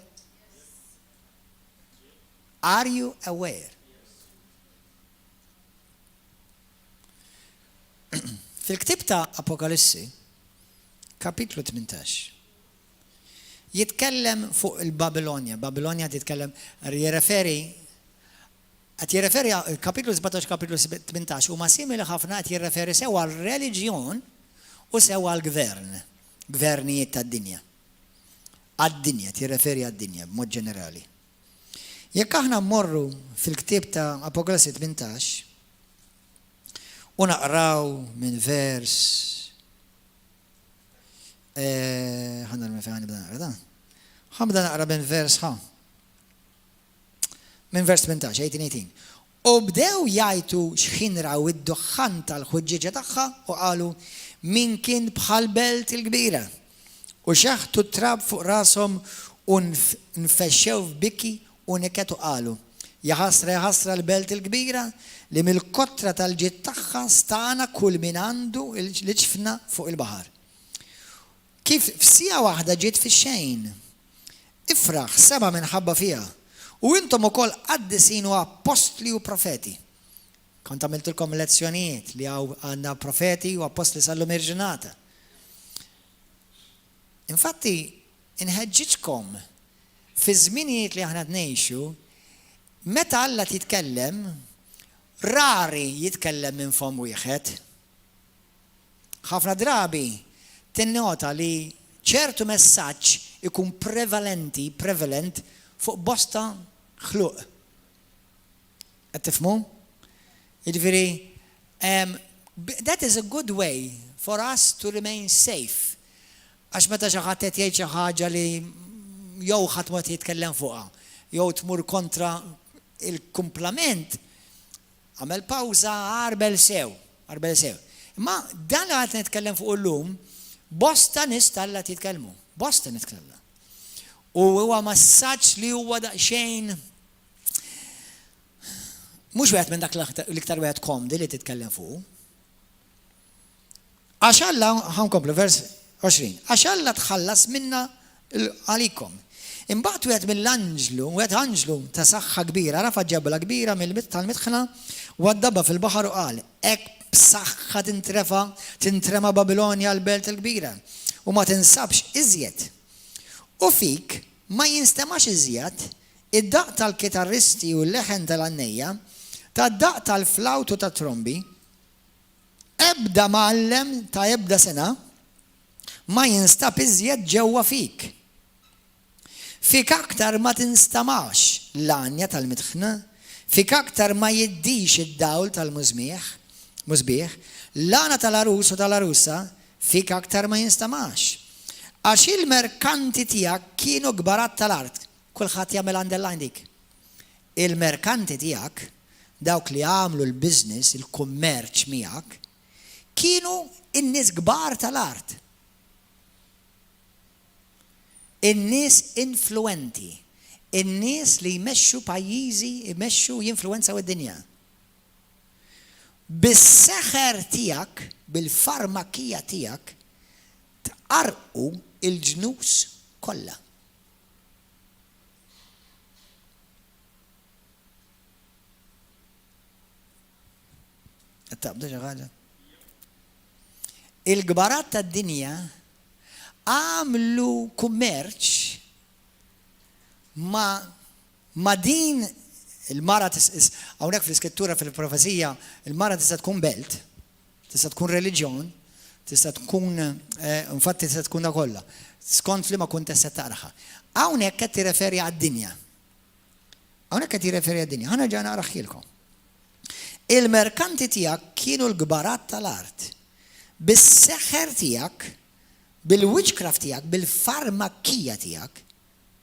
Are you aware? Fil-ktib ta' Apokalissi, kapitlu 18, jitkellem fuq il-Babilonja. Babilonja titkellem, jirreferi kapitlu 17, kapitlu 18, u ma simili ħafna jirreferi sewa għal-reliġjon u sewa għal-gvern, gvernijiet tad-dinja. Għad-dinja, jirreferi għad-dinja, b'mod ġenerali. Jekk aħna mmorru fil-ktib ta' Apokalissi 18, u naqraw minn vers ħanna l-mefani bda naqra da. Ħabda naqra minn vers minn vers 18. U bdew jajtu xħinraw id-duħħan tal-ħuġġieġa tagħha u qalu min kien bħal belt il-kbira. U xaħtu trab fuq rashom u nfexxew f'biki u neketu qalu jaħasra l-belt il-kbira li mill-kotra tal-ġiet tagħha stana kull min għandu l-ġfna fuq il-baħar. Kif f'sija waħda ġiet fix-xejn. Ifraħ minħabba fiha. U intom ukoll qaddisin u apostli u profeti. Kont għamiltulkom lezzjonijiet li għandna profeti u apostoli sal-lum il-ġurnata. Infatti, inħeġġitkom fi żminijiet li aħna ngħixu, meta Alla titkellem, rari jitkellem minn fom wieħed. Ħafna drabi tinnota li ċertu messaġġ ikun prevalent fuq bosta ħluq. Qed tifhmu? Jiġifieri, that is a good way for us to remain safe. Għax meta xi ħadd qed jgħid xi ħaġa li jew ħadd ma jitkellem fuqha, jew tmur kontra il-kumplament, għamel pawza arbel sew. Imma dan li għad nitkellem fuq illum, bosta nies Alla titkellmu, bosta nitkellem. U huwa massaġġ li huwa daqsxejn mhux wieħed minn dak l-iktar wieħed komdi li titkellem fuq. Għax Alla ħankomplu vers 20. Għax Alla tħallas minna għalikom. Imbagħad wieħed mill-anġlu, wieħed anġlu ta' saħħa kbira, rafa' ġebla kbira tal-midħna u għaddaba fil-baħar u qal, hekk b'saħħa tintrema Babilonja l-belt il-kbira u ma tinsabx iżjed. U fik ma jinstemax iżjed id-daq tal-kitarristi u l-leħen tal-għannejja, tad-daq tal-flawtu ta' trombi, ebda ma'allem ta' ebda sena ma jinstab iżjed ġewwa fik. Fik aktar ma tinstamax l-anja tal-midħna, fik aktar ma jiddix id-dawl tal-mużbieħ, l-għana tal-arus u tal-arusa, fik aktar ma jinstamax. Għax il-merkanti tiegħek kienu gbarat tal-art. Kulħadd jagħmel underline dik. Il-merkanti tiegħek, dawk li għamlu l-business, il-kummerċ miegħek, kienu in-nies gbar tal-art. In-nies influenti, in-nies li jmexxu pajjiżi, jmexxu jinfluwenzaw id-dinja. Bis-seħer tiegħek, bil-farmakija tiegħek, tqarqu il-ġnus kollha. Tabda xi ħaġa. Il-gbarat tad-dinja għamlu kummerċ ma din il-mara hawnhekk fl-iskrittura fil-profezija il-mara tista' tkun belt, tista' tkun reliġjon, tista' tkun infatti tista' tkun kollha. Skont li ma kun tista' taqraħa. Hawnhekk qed tirreferi għad-dinja. Hawnhekk qed tirreferi għad-dinja. Ħana ġa naqraħilkom. Il-merkanti tiegħek kienu l-gbarat tal-art. Bis-seħħer tiegħek, bil-witchcraft tiegħek, bil-farmakija tiegħek,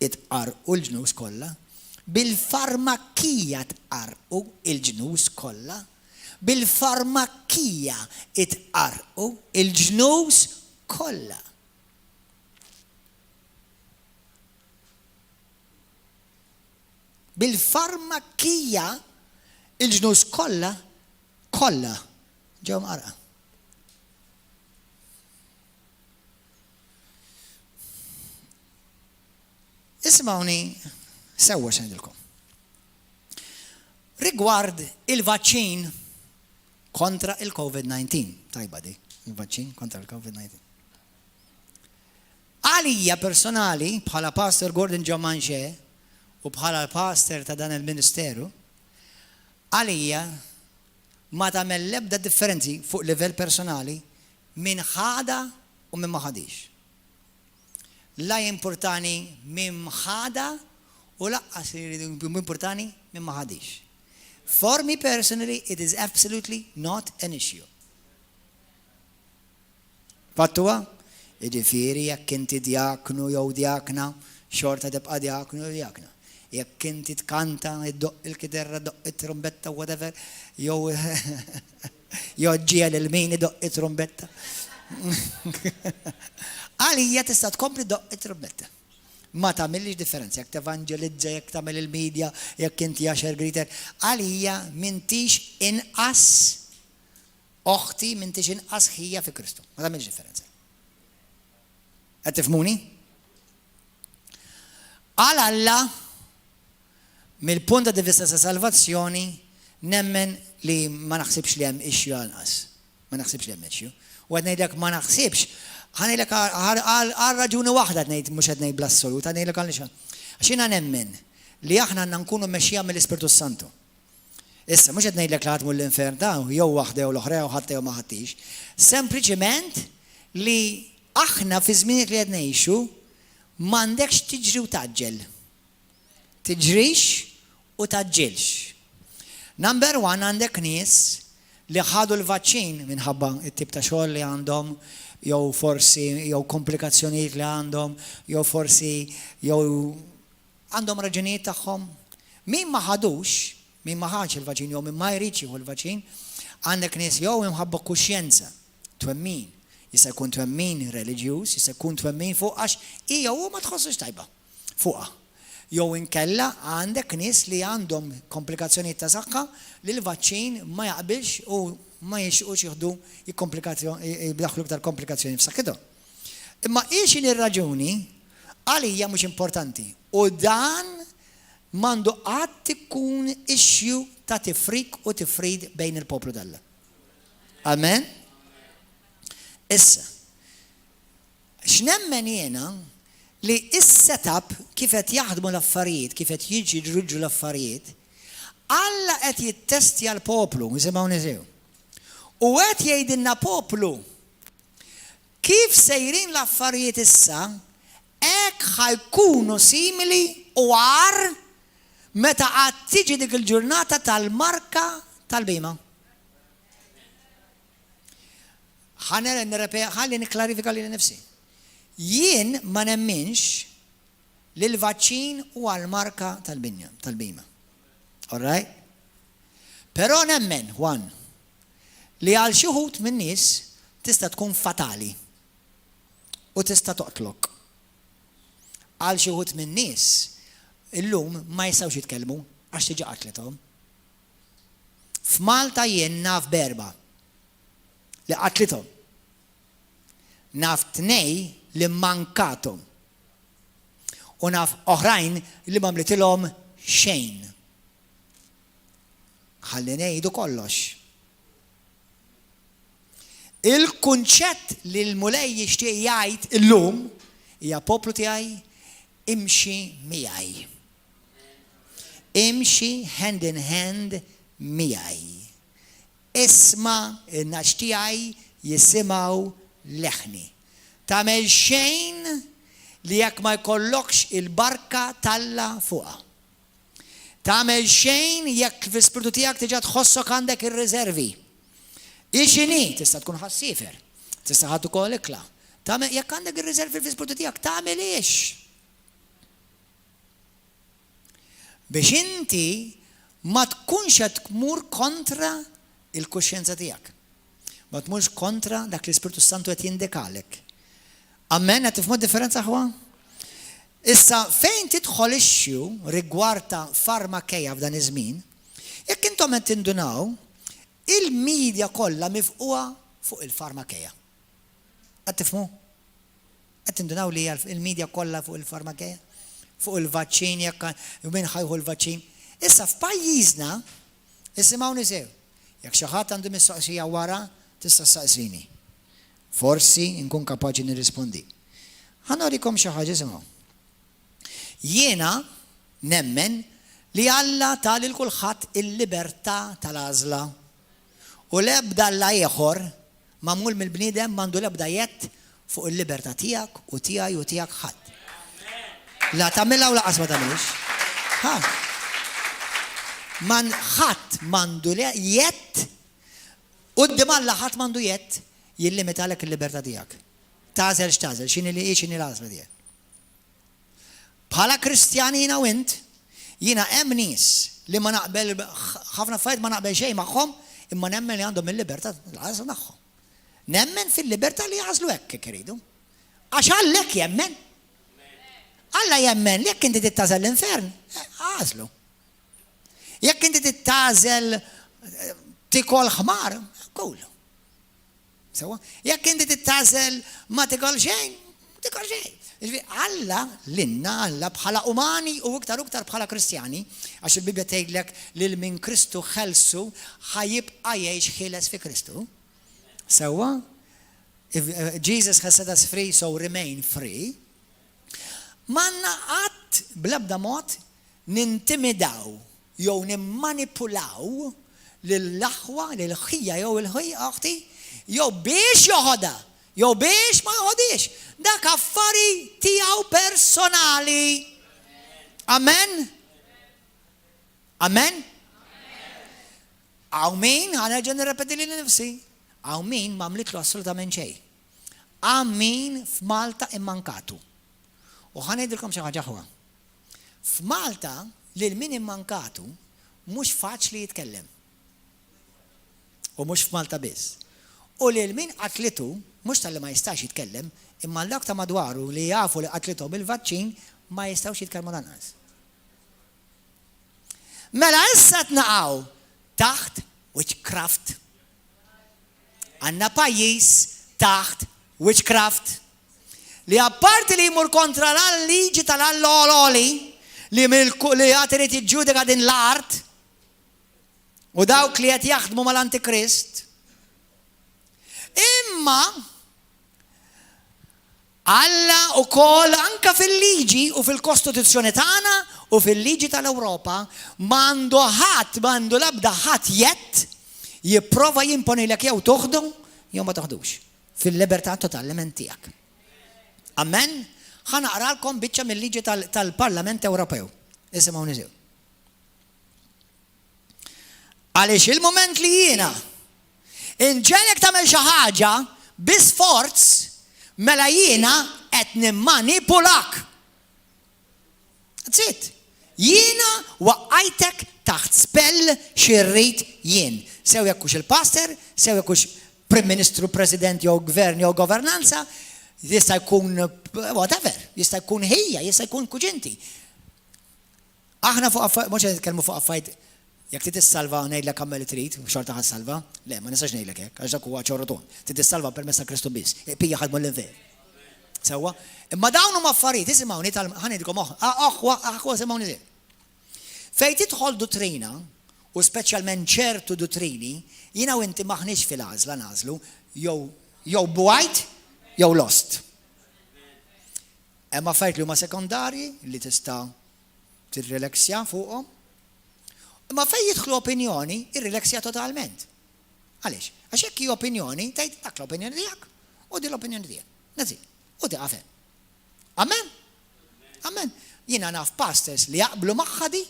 itqarqu l-ġnus kollha, bil-farmakija tqarqu il-ġnus kollha, bil-farmakija itqarqu il-ġnus kollha. Bil-farmakija il-ġnus kollha ġew mqarqa. Ismawni sewwa x'ngħidilkom. Rigward il-vaċċin kontra il-COVID-19. Tajba di, il-vaċċin kontra il-COVID-19. Għalija personali bħala Pastor Gordon John Manche u bħala l-pastor ta' dan il-ministeru, għalija ma tagħmel l-ebda differenzi fuq livell personali minn ħada u minn ma ħadix. La importani minn ħada u laqqas importani minn ma ħadix. For me personally, it is absolutely not an issue. Fattuwa? Jiġifieri jekk inti djaknu jew djakna, xorta tibqa' djaknu jew djakna. Jekk inti tkanta, iddoq il-kiderra, doq it-trombetta, whatever, jew ġiel il-min idoq it-trombetta. Għalija tista' tkompli doq it-trombetta. Ma tagħmilx differenza, jekk tevanġelizza, jekk tagħmel il-medja, jekk inti għaxer griter. Għalija m'intix inqas oħti, m'intix inqas ħija fi Kristu. Ma tagħmilx differenza. Qed tifhmuni? Għal Alla mill-punt di vista sa' salvazzjoni nemmen li ma naħsibx li hemm issue għanqas. Ma naħsibx li hemm issue. U qed ngħidlek ma naħsibx, ħanejlek għal raġuni waħda ngħid mhux qed ngħid bl-assolut, ngħidlek għaliex. Għax jiena nemmen li aħna għandna nkunu mexxija mill-Ispirtu Santu. Issa mhux qed ngħidlek li ħadmu l-infern jew waħda jew l-oħra jew ħadd jew ma ħadtix. Sempliċement li aħna fi żminiet li qed ngħixu m'għandekx tiġri u taġġel. Tiġrix u taġġilx. Number one, għandek nies li ħadu l-vaċċin minħabba it-tip ta' xogħol li għandhom, jew forsi jew komplikazzjonijiet li għandhom, jew forsi jew għandhom raġunijiet tagħhom. Min ma ħadux, min ma ħadx il-vaċċin jew min ma jridx jieħu l-vaċċin, għandek nies jew imħabba kuxjenza, twemmin. Jista' jkun twemmin reliġjuż, jista' jkun twemmin fuq għax hija u ma tħossux tajba fuqha. Jew inkella għandek nies li għandhom komplikazzjonijiet ta' saħħa li l-vaċċin ma jaqbilx u ma jixqux jieħdu jibdaħlu iktar komplikazzjoni f'saħħithom. Imma x'in ir-raġuni għalija mhux importanti. U dan m'għandu qatt ikun issue ta' tifrik u tifrid bejn il-poplu d'Alla. Amen? Issa, x'nemmen jiena li is-setup kif qed jaħdmu l-affarijiet, kif qed jiġru l-affarijiet, Alla qed jittestja l-poplu, nisimgħu sew. U qed jgħidilna poplu kif sejrin l-affarijiet issa, hekk ħajkunu simili u għar meta qatt tiġi dik il-ġurnata tal-marka tal-bima. ħalli niklarifika li nifsi. Jien ma nemminx li l-vaċċin huwa l-marka tal-bima. All right? Però nemmen, one, li għal xi wħud min nies tista' tkun fatali u tista' toqtlok. Għal xi wħud min nies illum ma jistgħux jitkellmu għax tiġi qatlithom. F'Malta jien naf berba li qatlithom. Naf tnej li mankatom. U naf oħrajn li ma mlitilhom xejn. Ħalli ngħidu kollox. Il-kunċett li l-mulej jixtieq jgħid illum hija poplu tiegħi imxi miegħi. Imxi hand in hand miegħi. Isma' in-nax tiegħi jisimgħu leħni. Tagħmel xejn li jekk ma jkollokx il-barka talla fuqha. Tagħmel xejn jekk fl-ispirtu tiegħek tiġa tħossok għandek ir-riservi. Ixini tista' tkun ħassifer, tista' ħadd ukoll ikla. Tagħmel jekk għandek ir-riservi fl-ispirtu tiegħek tagħmel ix. Biex inti ma tkunx qed tmur kontra il-kuxjenza tiegħek. Ma tmurx kontra dak l-Ispirtu Santu qed jindikalek. Amen, qed tifhmu differenza ħwa? Issa fejn tidħol issue rigward ta' farmakeja f'dan iż-żmien, jekk intom qed tindunaw, il-medja kollha mifquha fuq il-farmakeja. Qed tifhmu? Qed tindunaw li il-medja kollha fuq il-farmakeja? Fuq il-vaċċin jekk min ħajħu l-vaċċin. Issa f'pajjiżna isimgħuni sew. Jekk xi ħadd għandu mistoqsija wara, tista' saqsini. Forsi nkun kapaċi nirrispondi. Ħanorikom xi ħaġa isimgħu. Jiena nemmen li Alla ta' lil kulħadd il-libertà tal-għażla. U l-ebda Alla ieħor magħmul mill-bniedem m'għandu l-ebda jett fuq il-libertà tiegħek u tiegħi u tiegħek ħadd. La tagħmilha u laqas ma tagħmilx. Man ħadd m'għandu jett quddiem Alla ħadd m'għandu jett jillimitalek il-libertà tiegħek. Tażel x'tażel, x'inhi l-għażla tiegħek. Bħala Kristjani jiena u int, jiena hemm nies li ma naqbel ħafna affarijiet ma naqbel xejn magħhom, imma nemmen li għandhom il-libertà l-għażla tagħhom. Nemmen fil-libertà li jaħżlu hekk kif iridu. Għax Allek jemmen. Alla jemmen li jekk inti tittażel l-infern, għażlu. Jekk inti tittażel tikol ħmar, kullu. Sewa, jekk inti tittażel ma tikol xejn, Tikar xejn. Alla l-inna, Alla bħala umani u iktar bħala Kristjani, għax il-Bibja tgħidlek lil min Kristu ħelsu ħajibqa' jgħix ħieles fi Kristu. Sewwa? If Jesus has set us free, so remain free. Manna qatt bl-ebda mod nintimidaw jew nimmanipulaw lill-aħwa, lill-ħija jew il-ħija aħti jew biex joħodha, jew biex ma joħodix. Dak affari tiegħu personali. Amen? Amen? Għaw min, ħanerġa' nirrepeti li nifsi, għaw min ma għamlitlu assolutament xejn. Għaw min f'Malta immankatu. U ħanejdilkom xi ħaġa ħwa. F'Malta lil min immankatu mhux faċli jitkellem. U mhux f'Malta biss. U lil min qatlitu mhux tal-li ma jistax jitkellem, imma l-dak ta' madwaru li jafu li qatlitu bil-vaċċin ma jistgħux jitkellmu lanqas. Mela issa tnaqgħu taħt witchcraft. Għandna pajjiż taħt witchcraft li apparti li jmur kontra l-liġi tal-alloli li għad irid jiġġudika din l-art u dawk li qed jaħdmu mal-Antikrist. Imma Alla wkoll anke fil-liġi u fil-Kostituzzjoni tagħna u fil-liġi tal-Ewropa m'għandu l-ebda ħadd jett jipprova jimponilek jew toħdu jew ma toħdux fil-libertà totalment tiegħek. Amen? Ħanaqralkom biċċa mill-liġi tal-Parlament Ewropew. Isimgħu niżew. Għaliex il-moment li jiena inġelek tagħmel xi ħaġa bi-sforz mela jiena qed nimmanipulak. That's it. Jiena waqajtek taħt spell xirrit jien. Sew jekkux il-pastor, sew jekkux Prim Ministru, President jew Gvern jew Governanza, jista' jkun whatever, jista' jkun ħija, jista' jkun kuġinti. Aħna fuq affarijiet, mhux qed nitkellmu fuq affarijiet jekk titissalva ngħidlek għammel trid, xorta ħassalva, le ma nistax ngħidlek hekk, għax dak huwa ċoroton. Titissalva permezz ta' Kristu biss, pija ħadmu l-infer. Sewwa? Imma dawn huma affarijiet, isimgħuni ħanidilkom aħwa simgħuni żejn. Fejn tidħol dottrina, u speċjalment ċertu dottrini, jiena u inti maħniex fil-għażla nażlu, jew bugħajt jew lost. Hemm affarijiet li huma sekondarji li tista' tirrileksja fuqhom. Imma fejn jidħlu opinjoni, irrileksja totalment. Għaliex? Għax hekk hi opinjoni, tgħid dak l-opinjoni tiegħek u din l-opinjoni tiegħek. Nażi, u tiqafhem. Amen? Amen. Jiena naf pastors li jaqblu magħha di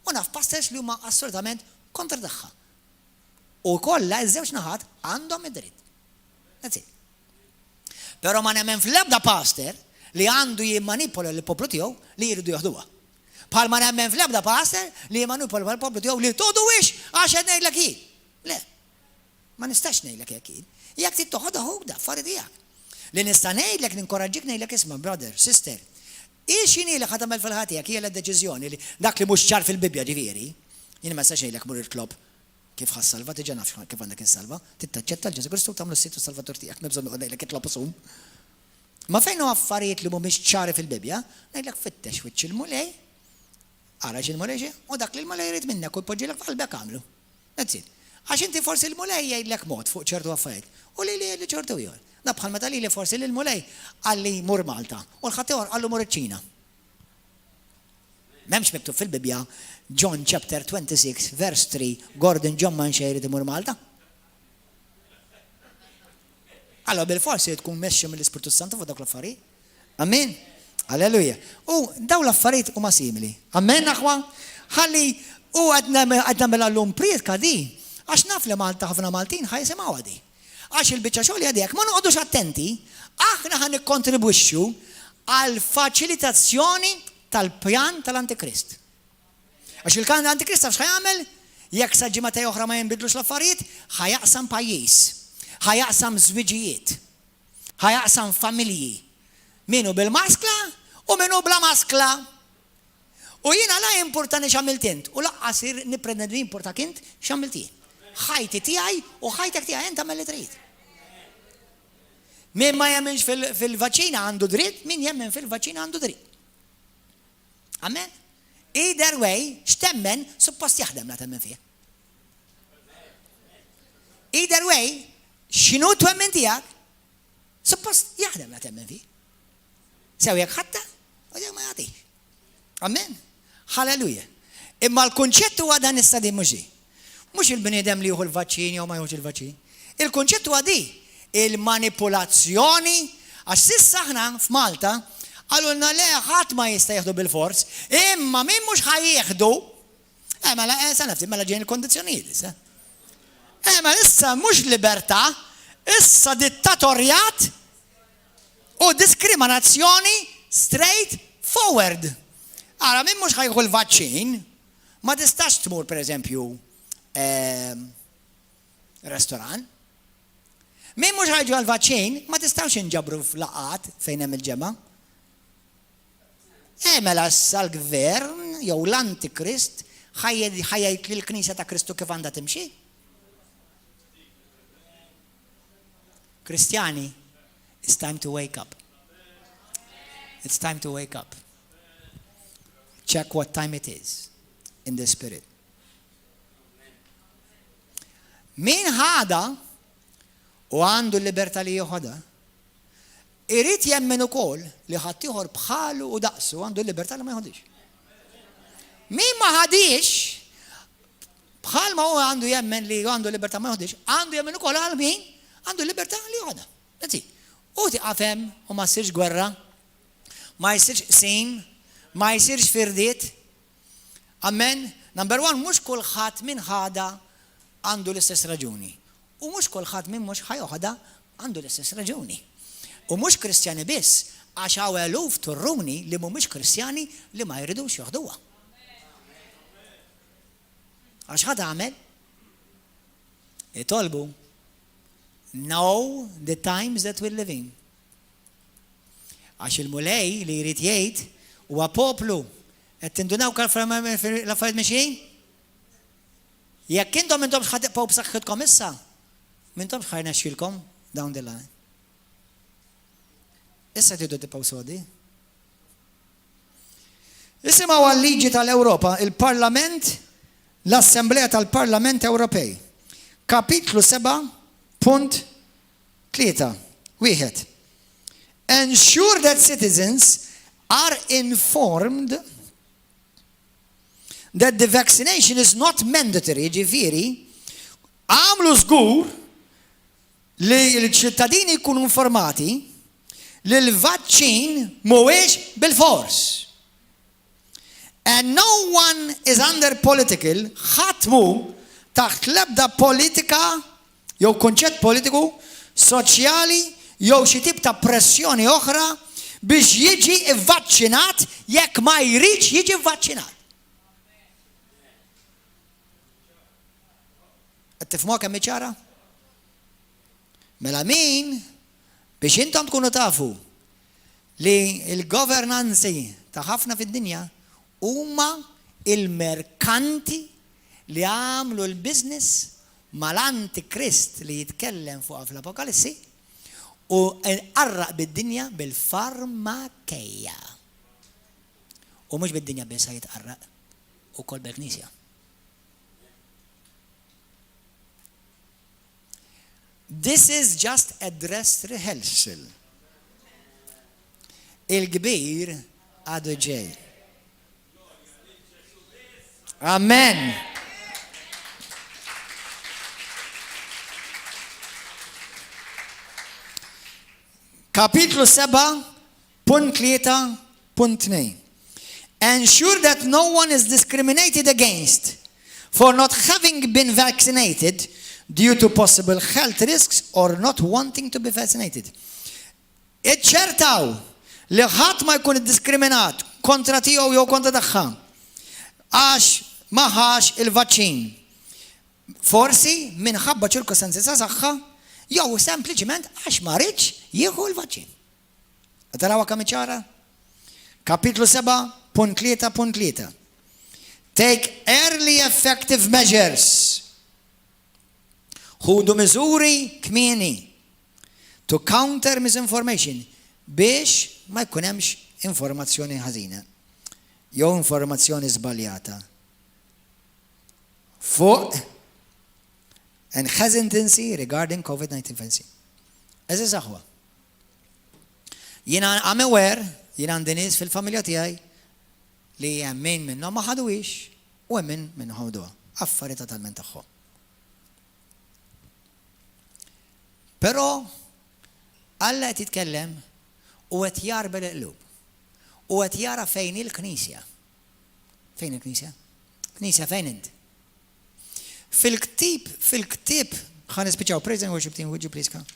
u naf pastors li huma assolutament kontra tagħha. U kollha iż-żewġ naħat għandhom id-dritt. Nażi. Però ma nemmen fl-ebda pastor li għandu jimmanipola l-poplu tiegħu li jridu jaħduha. Bħal ma nemmen fl-ebda pastor li jimmanipola l-poplu tiegħu li todu wix għax qed ngħidlek jien. Le. Ma nistax ngħidlek hekk jien. Jekk trid toħodha ħugda affarijiet tiegħek. Li nista' ngħidlek ninkoraġġik ngħidlek isma' brother, sister. X'inhi li ħatamel fil-ħadd tiegħek hija l-deċiżjoni li dak li mhux ċar fil-Bibja ġifieri. Jien ma nistax ngħidlek mur il-klob kif ħassalva, tiġa naf kif għandek insalva, tittaċċetta l-Ġesu Kristu tagħmlu s-sit u salvatur tiegħek, nibżgħu noqgħod ngħidlek itlob isum. Ma fejn hu affarijiet li mhumiex ċari fil-Bibja, ngħidlek fittex wiċċ il-mulej, ara x'il-mulej u dak li l-mulej jrid minnek u jpoġġilek f'qalbek għamlu. That's it. Għax inti forsi l-mulej jgħidlek mod fuq ċertu affarijiet u li ċertu ieħor. Da bħal meta li forsi l-mulej għalli mur Malta u l-ħaddieħor għallu mur iċ-Ċina. M'hemmx miktub fil-Bibja John chapter 26 verse 3 Gordon John man xejn irid imur Malta. Allora bil-forsi tkun mexxi mill-Ispirtu Santu fuq dak l-affarijiet. Amen. Alleluja. U daw l-affarijiet huma simili. Amen aħwa. Ħalli u qed nagħmel llum priedka di għax naf li Malta ħafna Maltin ħajsimgħu di. Għax il-biċċa xogħol għadek ma noqgħodux attenti, aħna ħan nikkontribwixxu għal faċilitazzjoni tal-pjan tal-Antikrist. Għax il-kan tal-Antikrist għax ħajamel, jekk sa ġimgħatej oħra ma jinbidlux l-affarijiet, ħajaqsam pajjiż, ħajaqsam żwiġijiet, ħajaqsam familji. Minu bil-maskla u minu bla maskla. U jiena la importani x'għamilt int, u laqqas nippretendi importak int x'għamilt jien. Ħajti tiegħi u ħajtek tiegħi int tagħmel li trid. Min ma jemmenx fil-vaċina għandu dritt, min jemmen fil-vaċina għandu dritt. Amen? Either way, x'temmen, suppost jaħdem la temmen fih. Either way, x'inhu twemmen tiegħek, suppost jaħdem la temmen fih. Sew jekk ħatta, u jekk ma jagħtix. Amen? Halleluja. Imma l-kunċett huwa dan issa di mhux hi. Mhux il-bniedem li jieħu l-vaċċin jew ma jieħux il-vaċċin. Il-kunċett huwa di, il-manipolazzjoni, għax sissa aħna f'Malta għallulna le ħadd ma jista' jieħdu bil-fors, imma min mhux ħajjieħdu, mela sa nafti mela ġejn il-kondizzjonijiet issa. Ma issa mhux libertà, issa dittatorjat u diskriminazzjoni straight forward. Ara min mhux ħajħu l-vaċċin, ma tistax tmur pereżempju restorant. Min mhux ħajġu għal-vaċċin, ma tistgħux inġabru f'laqat fejn hemm il-ġemma. Mela s-gvern jew l-Antikrist ħajjajt li l-Knisja ta' Kristu kif għandha timxi. Kristjani, it's time to wake up. It's time to wake up. Check what time it is in the spirit. Min ħada u għandu l-libertà li joħodha, irrid jemmen ukoll li ħadd ieħor bħalu u daqsu għandu l-libertà li ma jħodix. Min ma ħadix bħal ma huwa għandu jemmen li għandu l-libertà ma jħodix, għandu jemmen ukoll għal min għandu l-libertà li joħodha. U tiqafem u ma jsirx gwerra, ma jsirx qsim, ma jsirx firdiet. Amen. Number one, mhux kulħadd min ħada għandu l-istess raġuni. U mhux kulħadd min mhux ħajoħodha għandu l-istess raġuni. U mhux Kristjani biss, għax hawn eluf turruni li mhumiex Kristjani li ma jridux joħduha. Għax ħadd għamel? Itolbu. Know the times that we're living. Għax il-mulej li jrid jgħid huwa poplu qed tindunaw l-affarijiet mexjin? Jekk intom ħatibqgħu b'saħħitkom issa, m'intomx ħajnexxilkom down the line. Issa tidu tibqgħu sodi. Isimgħu għal-liġi tal-Ewropa, il-Parlament, l-Assembleja tal-Parlament Ewropej. Kapitlu 7.3. Ensure that citizens are informed that the vaccination is not mandatory, ġifieri, għamlu żgur li l-ċittadini jkunu informati li l-vaċċin mhuwiex bil-fors. And no one is under political, ħatmu taħt l-ebda politika jew konċett politiku, soċjali jew xi tip ta' pressjoni oħra biex jiġi vvaċċinat jekk ma jridx jiġi vvaċċinat. Qed tifhmuha kemm ċara? Mela min biex intom tkunu tafu li l-governanzi ta' ħafna fid-dinja huma il-merkanti li għamlu l-business mal-Antikrist li jitkellem fuq fl-Apokalissi u nqarraq bid-dinja bil-farmakejja. U mhux bid-dinja biss jitqarraq ukoll bil-Knisja. This is just a dress rehearsal. Il-kbir għadu ġej. Amen. Kapitlu 7.3.2. Ensure that no one is discriminated against for not having been vaccinated due to possible health risks or not wanting to be vaccinated. Iċċertaw li ħadd ma jkun iddiskriminat kontra tiegħu jew kontra tagħha għax ma ħax il-vaċċin. Forsi minħabba ċirkostanzi ta' saħħa jew sempliċement għax ma rridx jieħu l-vaċċin. Tarawha kemm ċara? Kapitlu 7.3.3. Take early effective measures. Ħudu miżuri kmieni To counter misinformation. Biex ma jkun hemmx informazzjoni ħażina. Jew informazzjoni żbaljata. Fuq and hesitancy regarding COVID-19 vaccine. Eżis aħwa. Jiena I'm aware, jiena għandi nies fil-familja tiegħi li hemm min minnhom ma ħaduwix u hemm min ħawduha. Affarijiet totalment tagħhom. Però Alla qed jitkellem u qed jarbel il-qlub. U qed jara fejn il-Knisja. Fejn il-Knisja? Knisja fejn int? Fil-ktib, ħan nispiċċaw, praise and worship team, would you please come?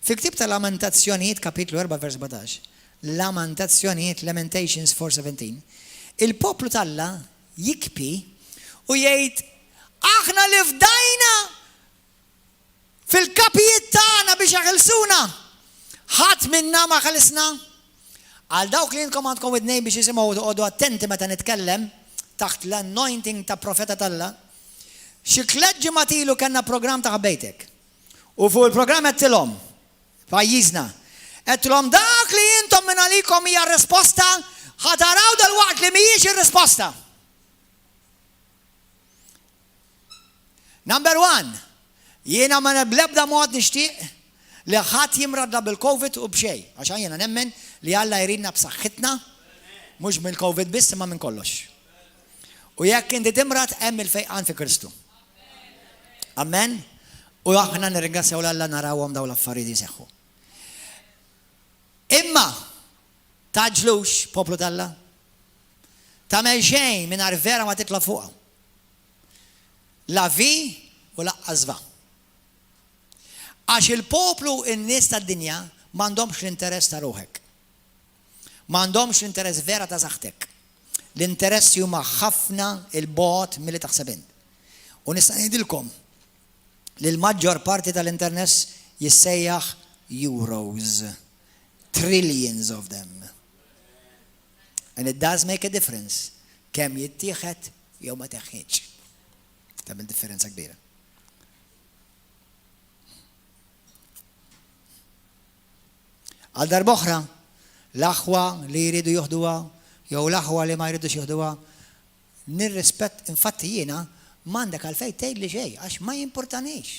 Fil-ktib ta' Lamentazzjonijiet, kapitlu 4, vers 17, Lamentazzjonijiet, Lamentations 4:17, il-poplu talla jikpi u jgħid, aħna li fdajna fil-kapijiet tagħna biex jaħilsuna. Ħadd minna ma ħalisna. Għal dawk li inkom għandkom id-nej biex jisimgħu toqgħodu attenti meta nitkellem taħt l-anointing ta' profeta talla. Xi tliet ġimgħat ilu kellna programm ta' bejtek. U fuq il-programm qedtilhom pajjiżna. Qedtilhom dak li intom minn għalikom hija r-risposta ħataraw dalwaqt li mhijiex ir-risposta. Number 1, jiena ma nebda mod nixtieq li ħadd jimradla bil-COVID u b'xej. Għax jiena nemmen li Alla jridna b'saħħitna mhux mill-COVID biss imma minn kollox. U jekk inti timrad hemm il-fejqan fi Kristu. Amen. U aħna nirringrazzjaw l-Alla narawhom dawn l-affarijiet jiseħħu. Imma taġlux poplu talla. Tagħmel xejn mingħajr vera ma titla' fuqha. La vi u laqqas va. Għax il-poplu in-nies tad-dinja m'għandhomx l-interess ta' ruħek. M'għandhomx l-interess vera ta' saħħtek. L-interessi huma ħafna il-bogħod milli taħseb int. U nista' ngħidilkom li l-maġġor parti tal-interess jissejjaħ euros. Trillions of them. And it does make a difference kemm jittieħed jew ma teħħitx. Tagħmel differenza kbira. Għal darb'oħra l-aħwa li jridu joħduha jew l-aħwa li ma jridux joħduha nirrispett infatti jiena m'għandek għalfejn tgħidli xejn għax ma jimpurtanix.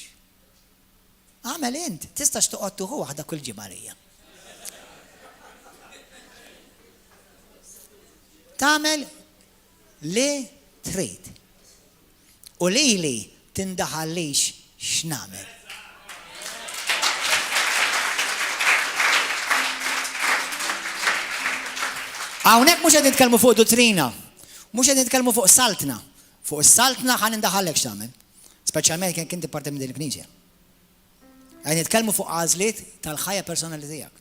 Għamel int, tistax toqgħod tuħu waħda kull ġimgħa lija. Tagħmel li trid. U lili tindaħallix x'nagħmel. Hawnhekk mhux qed nitkellmu fuq dottrina, mhux qed nitkellmu fuq saltna. Fuq is-saltna ħan indaħallek x'tagħmel, speċjalment jekk inti parti minn din il-Knisja. Qed nitkellmu fuq għażliet tal-ħajja personali tiegħek.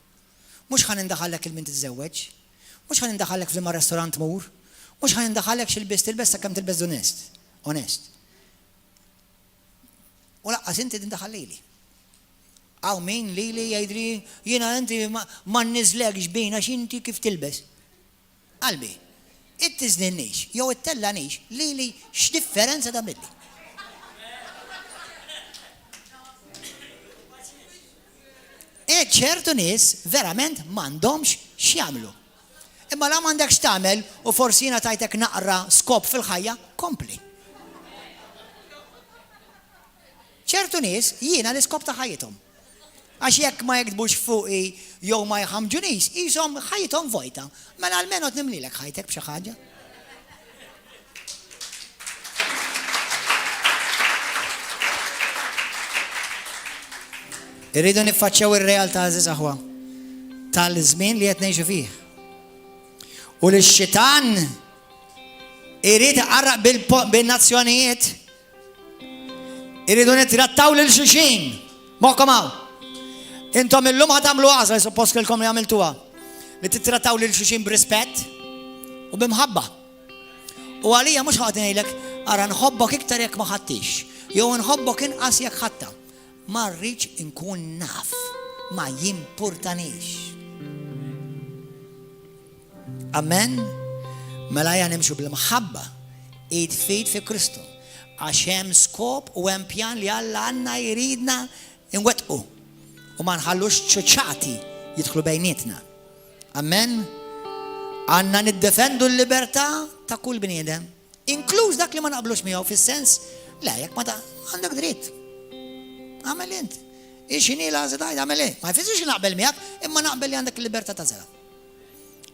Mhux ħan indaħallek il-min tiżżewweġ, mhux ħan indaħallek f'liema restorant mur, mhux ħan indaħallek x'ilbis tilbes sakemm tilbes onest. U laqqas inti tindaħallili. Aw min lili jgħidli jiena inti ma nniżlekx bejn għax inti kif tilbes. Qalbi, it-tiżninniex, jew it-tellanix, lili x'differenza tagħmilli. ċertu nies verament m'għandhomx x'jagħmlu. Imma la m'għandekx tagħmel u forsi jiena tajtek naqra skop fil-ħajja, kompli. ċertu nies jiena l-iskop ta' ħajjithom. Għax jekk ma jekdbux fuqi jew ma jħamġunix, ishom ħajjithom vojta. Mela almenu nimlilek ħajtek b'xi ħaġa. Irridu niffaċċjaw ir-realtà żiż aħwa tal-żmien li qed ngħixu fih. U l-xitan irid iqarraq bin-nazzjonijiet. Irridu nittrattaw lil xulxin. Moħħkom hawn. Intom illum ħatamlu għażla suppost kelkom li għamiltuha. Li tittrattaw lil xulxin b'rispett u b'imħabba. U għalija mhux ħadd ngħidlek ara nħobbok iktar jekk ma ħadtix. Jew nħobbok inqas jekk ħadta. Ma rridx inkun naf, ma jimpurtanix. Amen? Mela ejja nimxu bil-mħabba, id fit fi Kristu. Għax hemm skop u hemm pjan li Alla għandna jridna nwettqu. u ma nħallux ċuċċati jidħlu bejnietna. Amen? Għanna niddefendu l-libertà ta' kull bniedem, inkluż dak li ma naqblux miegħu fis-sens, le, jekk ma għandek dritt. Għamel int. Ixini la żedaj, għamel ma jfissirx naqbel miegħek, imma naqbel li għandek il-libertà ta' żela.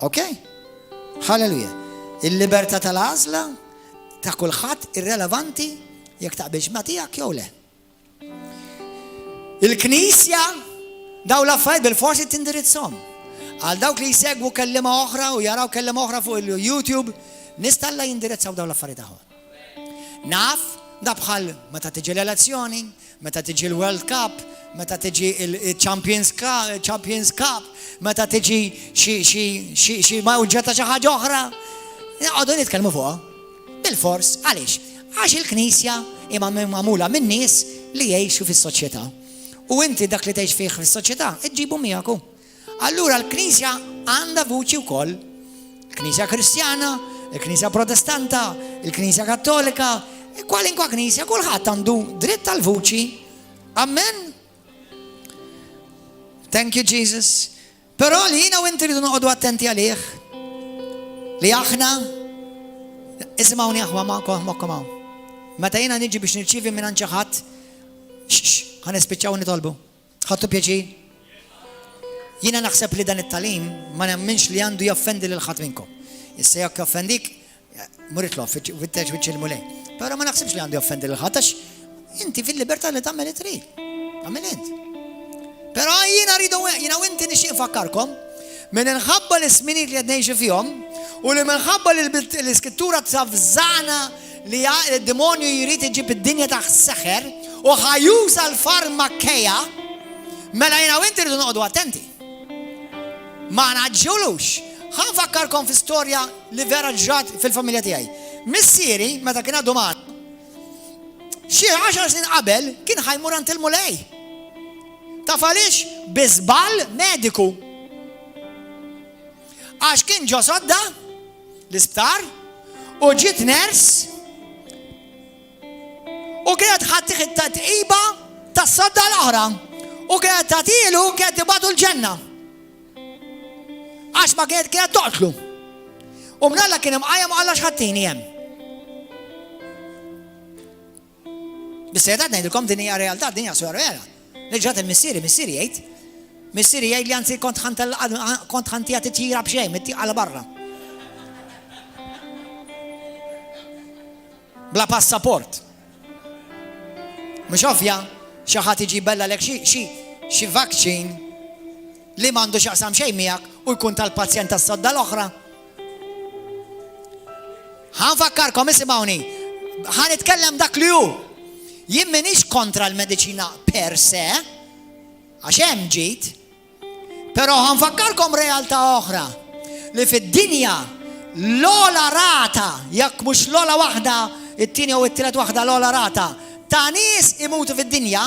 Ok? Halleluja. Il-libertà tal-għażla ta' kulħadd irrelevanti jekk taqbilx ma' tiegħek jew le. Il-Knisja daw l-affarijiet bil-forsi tindirizzhom. Għal dawk li jsegwu kellima oħra u jaraw kellima oħra fuq il-YouTube, nista' Alla jindirizzaw daw l-affarijiet tagħhom. Naf da bħal meta tiġi l-elezzjoni, meta tiġi l-World Cup, meta tiġi il-Champions Cup, meta tiġi xi mawġa ta' xi ħaġa oħra, għodu nitkellmu fuqha. Bil-fors, għaliex? Għax il-Knisja imma magħmula minn nies li jgħixu fis-soċjetà. U inti dak li tgħix fih fis-soċjetà, iġġibu miegħek. Allura l-Knisja għandha vuċi wkoll. Il-Knisja Kristjana, il-Knisja Protestanta, il-Knisja Kattolika, kwalinkwa Knisja, kulħadd għandu dritt tal-vuċi. Amen. Thank you, Jesus. Però li jiena u inti rridu noqogħdu attenti għalih. Li aħna isimgħuni aħwa magħkom hawn. Meta jiena niġi biex nirċievi minn xi ħadd, ħa nispiċċaw nitolbu. Ħadtu pjaċir? Jiena naħseb li dan it-talim ma nemminx li għandu jaffendi lil ħadd minnkom. Issa jekk jaffendik, muritlu fittex wiċċ lej. Però ma naħsibx li għandu jaffendi lil ħadd għax inti fil-libertà li tagħmel it-triq. Għamel int. Però jiena u inti nixtieq infakkarkom minn inħabba l-isminijiet li qed ngħixu fihom u li minħabba l-iskrittura tafżana li d-demonju jrid iġib id-dinja taħt seħħer u ħajuża l-farmakkeja, mela jiena u inti rridu noqogħdu attenti. Ma naġġulux. Ħanfakkarkom fi storja li vera ġrat fil-familja tiegħi. Missieri meta kien għadu mat, xi 10 snin qabel kien ħajmur għand il-mulej. Taf għaliex? Biżball mediku. Għax kien ġo sodda l-isptar u ġiet ners u kienet ħattih it-tatqiba tas-sodda l-oħra u kienet tagħtilu kienet tibgħatu l-ġenna. Għax ma kienet toqtlu. U mnalla kien imqajjem Alla x'ħattini hemm. Bis-sejdat ngħidilkom din hija realtà, din hija sura vera. Neġġat il-missieri jgħid. Missieri jgħid li anzi kont ħantija titjira b'xejn, mittiqala barra. Bla passaport. Mhux ovvja xi ħadd iġi bella lek xi vaccine li m'għandu x'aqsam xejn miegħek u jkun tal-pazjent tas-sodda l-oħra. Ħanfakkarkom isimgħuni, ħanitkellem dak li hu. Jien m'iniex kontra l-mediċina per se, għax hemm ġid, però ħanfakkarkom realtà oħra li fid-dinja l-ola rata, jekk mhux l-ola waħda, it-tieni u t-tielet waħda l-ola rata ta' nies imutu fid-dinja,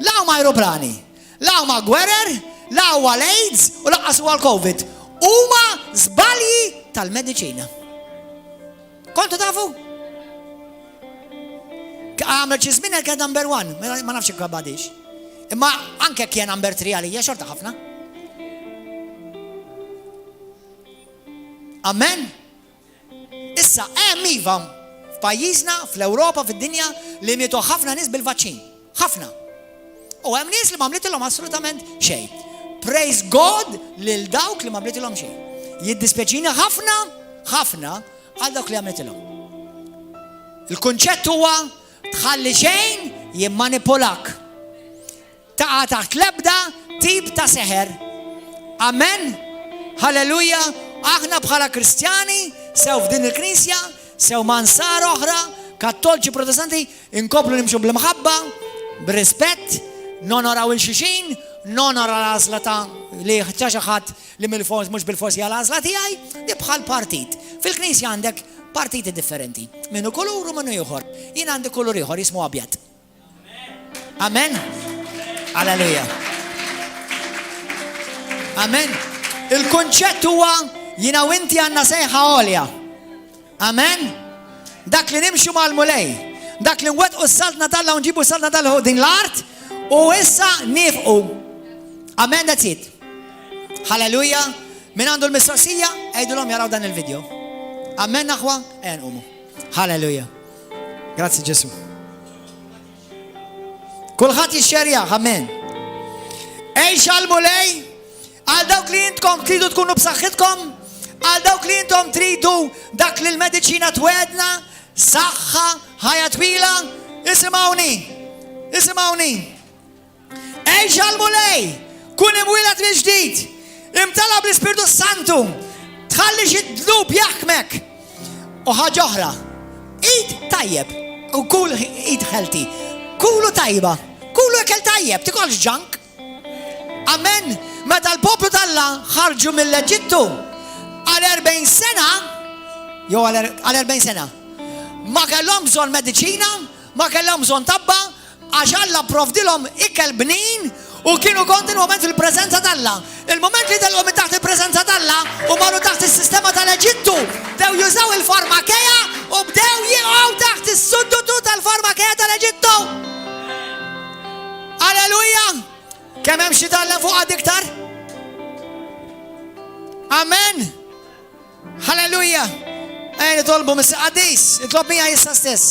la huma ajruplani, la huma gwerer, la huwa l-AIDS u laqqas huwa l-COVID. Huma żbalji tal-mediċina. Kontu tafu? Għamel xi żmien kien number 1, ma nafx jekk badix. Imma anke kien number 3 għalija xorta ħafna. Amen. Issa hemm iva f'pajjiżna, fl-Ewropa, fid-dinja li mietu ħafna nies bil-vaċċin. Ħafna. U hemm nies li ma mlitilhom assolutament xejn. Praise God lil dawk li ma mlitilhom xejn. Jiddispjaċini ħafna għal dawk li għamlitilhom. Il-kunċett huwa tħalli xejn jimmanipulak. Taqa' taħt l-ebda tip ta' seħer. Amen. Halleluja. Aħna bħala Kristjani sew f'din il-Knisja, sew mansar oħra, Kattoliċi Protestanti, inkoplu nimxu bl-imħabba, b'rispett, nonoraw il-xixin, nonora l-għażla ta' li ħaġa ħadd li mill-fors mhux bil-fors hija l-għażla tiegħi, di bħal partit. Fil-Knisja għandek partiti differenti. Minnu kulur u minnu ieħor. Jien għandi kulur ieħor jismu abjad. Amen. Alleluja. Amen. Il-konċett huwa jiena u inti għandna sejħa għolja. Amen. Dak li nimxu mal-mulej, dak li nwettqu s-salt Natalla u nġibu s-salt Natalla din l-art U issa nifqu. Amen, that's it. Halleluja. Min għandu l-mistoqsija, għajdulhom jaraw dan il-video. Amen, aħwa, umu. Halleluja. Grazie Ġesu. Kulħadd jixxerja, amen. Xalmu lej, għal dawk li jintkom tridu tkunu b'saħħitkom, għal dawk li jintom tridu dak li l-medicina twedna, saħħa, ħajja twila, isimawni. Xalmu lej, kun imwilat mill-ġdid, imtala bl-Ispiritu Santu, tħalli xi dlub jaħkmek. U ħaġa oħra, id tajjeb, u kull id ħelti, kullu tajba, kullu ekel tajjeb, tikolx ġank. Amen, meta l-poplu talla ħarġu mill-Eġittu għal 40 sena, jew għal 40 sena, ma kellhom bżonn mediċina, ma kellhom bżonn tabba, għax Alla provdilhom ikel bnin u kienu kontinwament fil-preżenza talla. Il-moment li delhom taħt il-preżenza talla u marru taħt is-sistema tal-Eġittu, dew jużaw il-farmakeja u bdew jieqgħu taħt is-suddutu tal-farmakeja tal-Eġittu. Alleluja! Kemm hemm xi talla fuq għad iktar? Amen! Halleluja! Ejn itolbu mis-Qaddis, itlob mija jissa stess.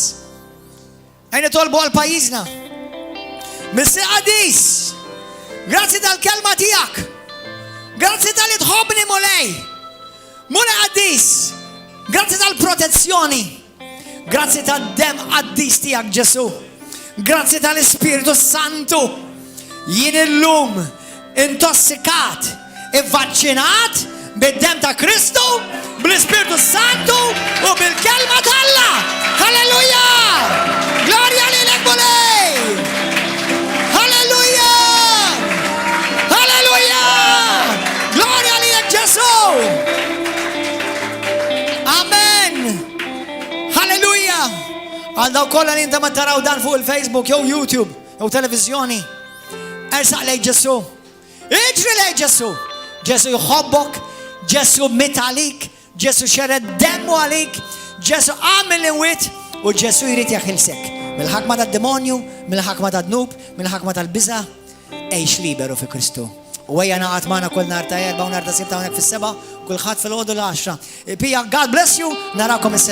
Ejn itolbu għal pajjiżna. Mis-Qaddis, grazzi tal-kelma tiegħek. Grazzi tal-li tħobbni mulej. Mulej Qaddis, grazzi tal-protezzjoni. Grazzi tal-dem Qaddis tiegħek Ġesu. Grazzi tal-Ispiritu Santu. Jien illum intossikat, ivvaċċinat bid-dem ta' Kristu, bl-Ispiritu Santu u bil-kelma t'Alla. Halleluja! Glorja lilek mulej! Halleluja! Halleluja! Glorja lilek Ġesu! Amen! Halleluja! Għal daw kollha li inta ma taraw dan fuq il-Facebook, jew YouTube, jew televizjoni. Ersaq lej Ġesu. Iġri lej Ġesu. Ġesu jħobbok, Ġesu mit għalik, Ġesu xered demmu għalik, Ġesu għamil inwit u Ġesu jrid jaħilsek. Mill-ħakma tad-demonju, mill-ħakma tad-dnub, mill-ħakma tal-biża, ejx liberu fi Kristu. U għajja naqat maħna kull nar ta' 4 u nar ta' 6 hawnhekk fis-7, kulħadd fil-ħodu l-10. Pija, God bless you, narakom is